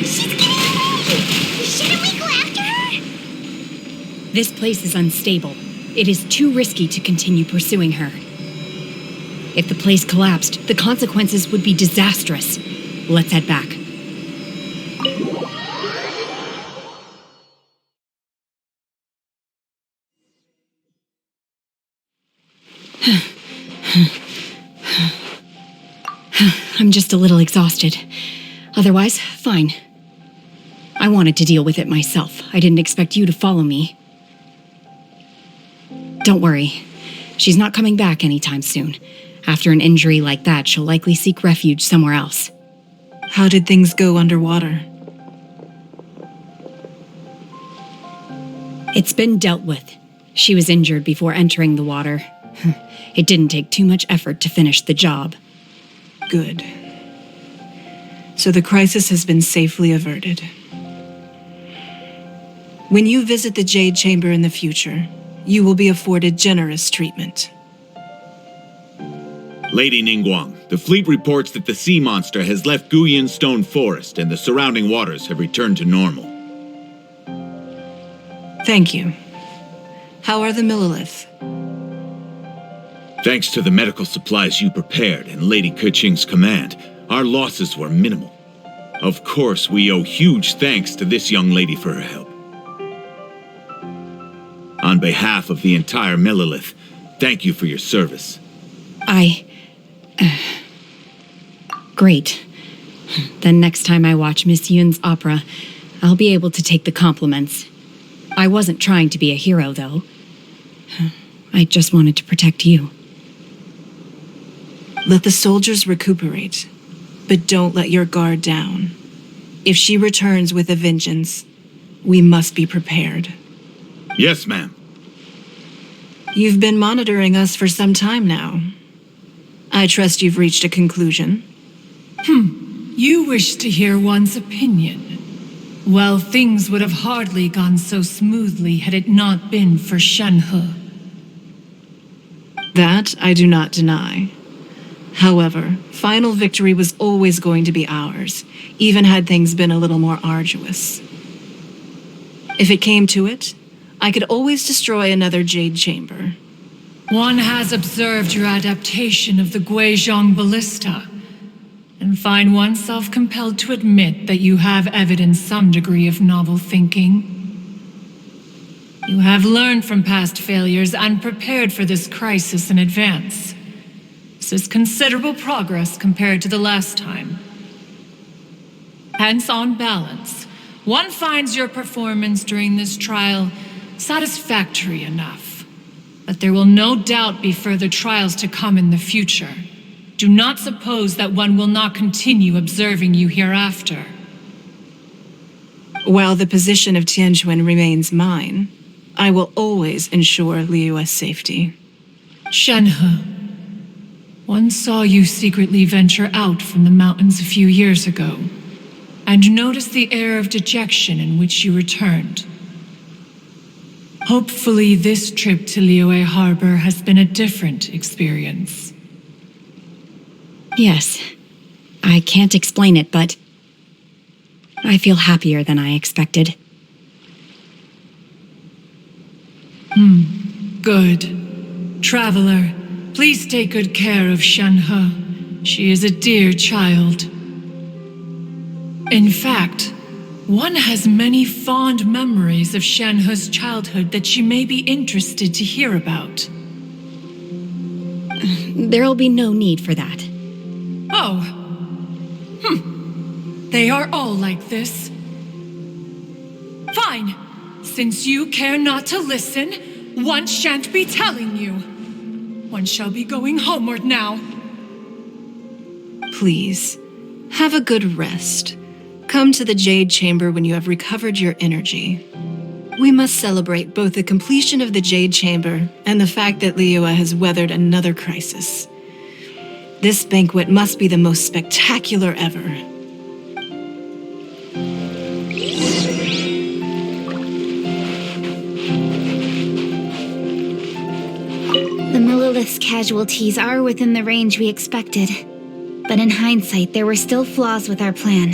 She's getting away! Shouldn't we go after her? This place is unstable. It is too risky to continue pursuing her. If the place collapsed, the consequences would be disastrous. Let's head back. I'm just a little exhausted. Otherwise, fine. I wanted to deal with it myself. I didn't expect you to follow me. Don't worry. She's not coming back anytime soon. After an injury like that, she'll likely seek refuge somewhere else. How did things go underwater? It's been dealt with. She was injured before entering the water. It didn't take too much effort to finish the job. Good. So the crisis has been safely averted. When you visit the Jade Chamber in the future, you will be afforded generous treatment. Lady Ningguang, the fleet reports that the sea monster has left Guyan Stone Forest and the surrounding waters have returned to normal. Thank you. How are the Millilith? Thanks to the medical supplies you prepared and Lady Keqing's command, our losses were minimal. Of course, we owe huge thanks to this young lady for her help. On behalf of the entire Millilith, thank you for your service. Great. Then next time I watch Miss Yun's opera, I'll be able to take the compliments. I wasn't trying to be a hero, though. I just wanted to protect you. Let the soldiers recuperate, but don't let your guard down. If she returns with a vengeance, we must be prepared. Yes, ma'am. You've been monitoring us for some time now. I trust you've reached a conclusion. You wish to hear one's opinion. Well, things would have hardly gone so smoothly had it not been for Shenhe. That I do not deny. However, final victory was always going to be ours, even had things been a little more arduous. If it came to it, I could always destroy another Jade Chamber. One has observed your adaptation of the Guizhong Ballista, and find oneself compelled to admit that you have evidenced some degree of novel thinking. You have learned from past failures and prepared for this crisis in advance. This is considerable progress compared to the last time. Hence, on balance, one finds your performance during this trial satisfactory enough. But there will no doubt be further trials to come in the future. Do not suppose that one will not continue observing you hereafter. While the position of Tianquan remains mine, I will always ensure Liyue's safety. Shenhe, one saw you secretly venture out from the mountains a few years ago, and noticed the air of dejection in which you returned. Hopefully this trip to Liyue Harbor has been a different experience. Yes. I can't explain it, but I feel happier than I expected. Good. Traveler, please take good care of Shenhe. She is a dear child. In fact, One has many fond memories of Shenhe's childhood that she may be interested to hear about. There'll be no need for that. Oh. They are all like this. Fine. Since you care not to listen, one shan't be telling you. One shall be going homeward now. Please, have a good rest. Come to the Jade Chamber when you have recovered your energy. We must celebrate both the completion of the Jade Chamber and the fact that Liyue has weathered another crisis. This banquet must be the most spectacular ever. The Millilith's casualties are within the range we expected. But in hindsight, there were still flaws with our plan.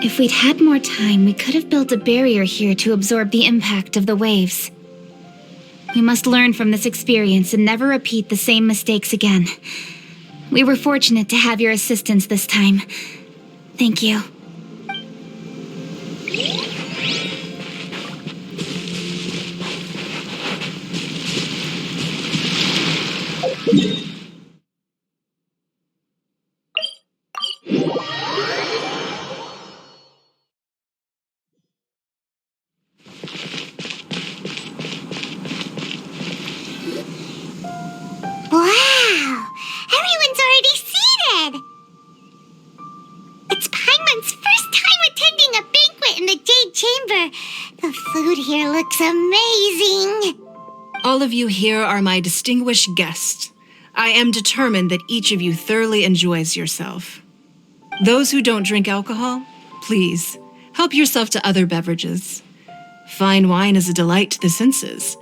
If we'd had more time, we could have built a barrier here to absorb the impact of the waves. We must learn from this experience and never repeat the same mistakes again. We were fortunate to have your assistance this time. Thank you. Wow! Everyone's already seated! It's Paimon's first time attending a banquet in the Jade Chamber. The food here looks amazing. All of you here are my distinguished guests. I am determined that each of you thoroughly enjoys yourself. Those who don't drink alcohol, please, help yourself to other beverages. Fine wine is a delight to the senses,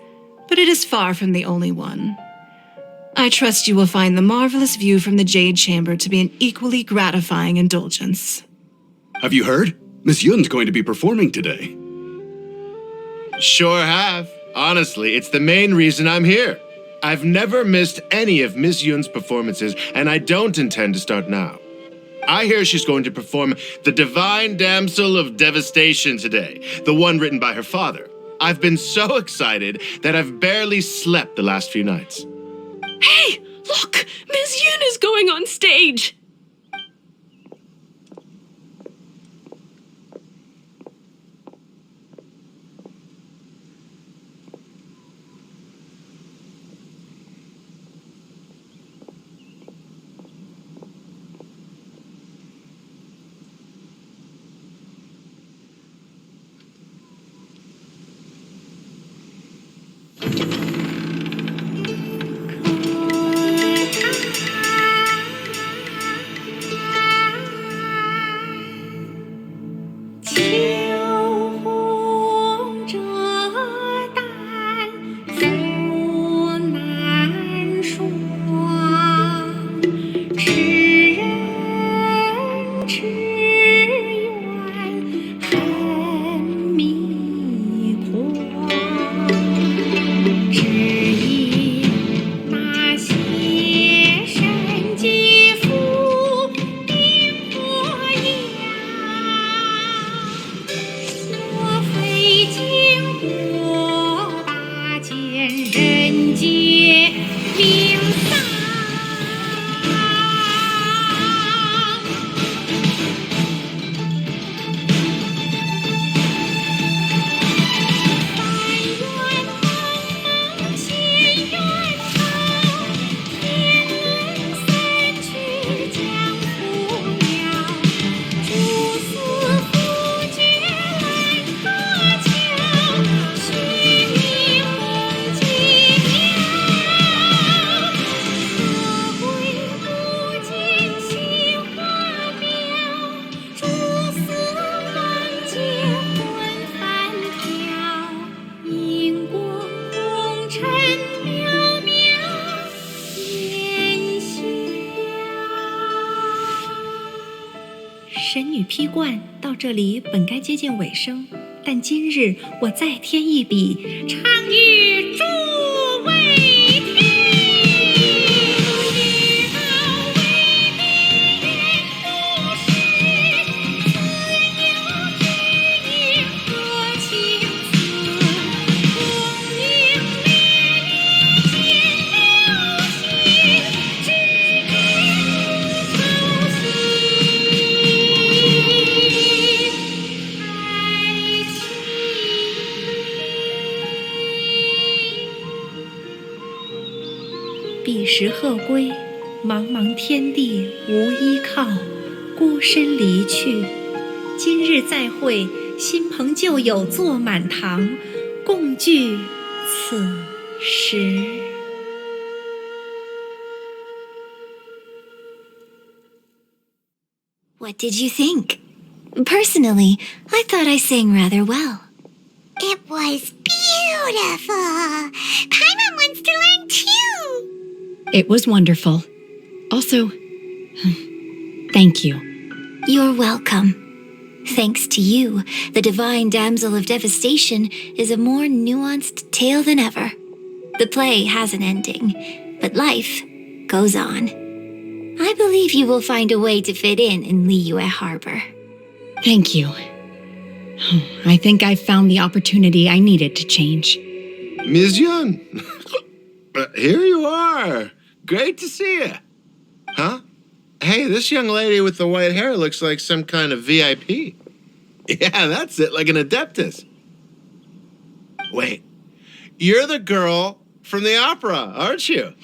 but it is far from the only one. I trust you will find the marvelous view from the Jade Chamber to be an equally gratifying indulgence. Have you heard? Miss Yun's going to be performing today. Sure have. Honestly, it's the main reason I'm here. I've never missed any of Miss Yun's performances, and I don't intend to start now. I hear she's going to perform The Divine Damsel of Devastation today, the one written by her father. I've been so excited that I've barely slept the last few nights. Hey, look! Miss Yun is going on stage!神女披冠到这里本该接近尾声，但今日我再添一笔，唱与诸位听。你好，为民言不是，自有之彼时鹤归，茫茫天地无依靠，孤身离去。今日再会，新朋旧友坐满堂，共聚此时。What did you think? Personally, I thought I sang rather well. It was beautiful. Paimon wants to learn too. It was wonderful. Also, thank you. You're welcome. Thanks to you, the Divine Damsel of Devastation is a more nuanced tale than ever. The play has an ending, but life goes on. I believe you will find a way to fit in Liyue Harbor. Thank you. I think I've found the opportunity I needed to change. Ms. Yun, here you are. Great to see you. Huh? Hey, this young lady with the white hair looks like some kind of VIP. Yeah, that's it, like an adeptus. Wait, you're the girl from the opera, aren't you?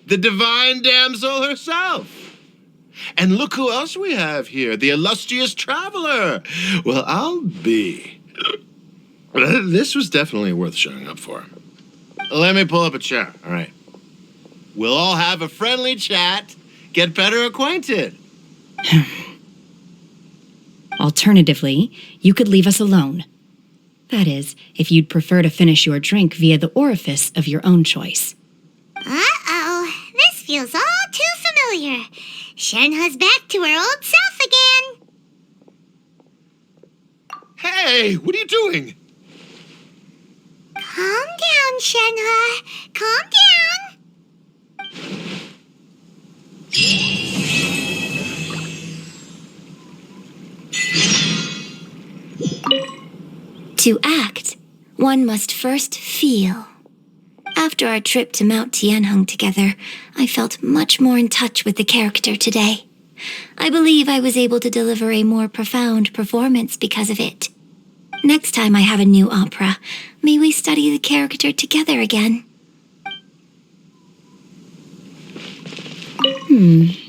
The divine damsel herself. And look who else we have here, the illustrious traveler. Well, I'll be. This was definitely worth showing up for. Let me pull up a chair, all right? We'll all have a friendly chat, get better acquainted. Alternatively, you could leave us alone. That is, if you'd prefer to finish your drink via the orifice of your own choice. Uh-oh, this feels all too familiar. Shenhe's back to her old self again. Hey, what are you doing? Calm down, Shenhe. Calm down. To act, one must first feel. After our trip to Mount Tianheng together, I felt much more in touch with the character today. I believe I was able to deliver a more profound performance because of it. Next time I have a new opera, may we study the character together again.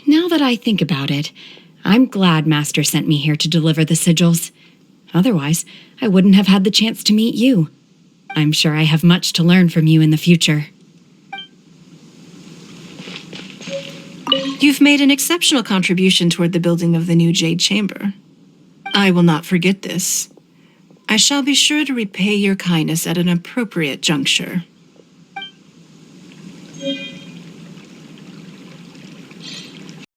Now that I think about it, I'm glad Master sent me here to deliver the sigils. Otherwise, I wouldn't have had the chance to meet you. I'm sure I have much to learn from you in the future. You've made an exceptional contribution toward the building of the new Jade Chamber. I will not forget this. I shall be sure to repay your kindness at an appropriate juncture.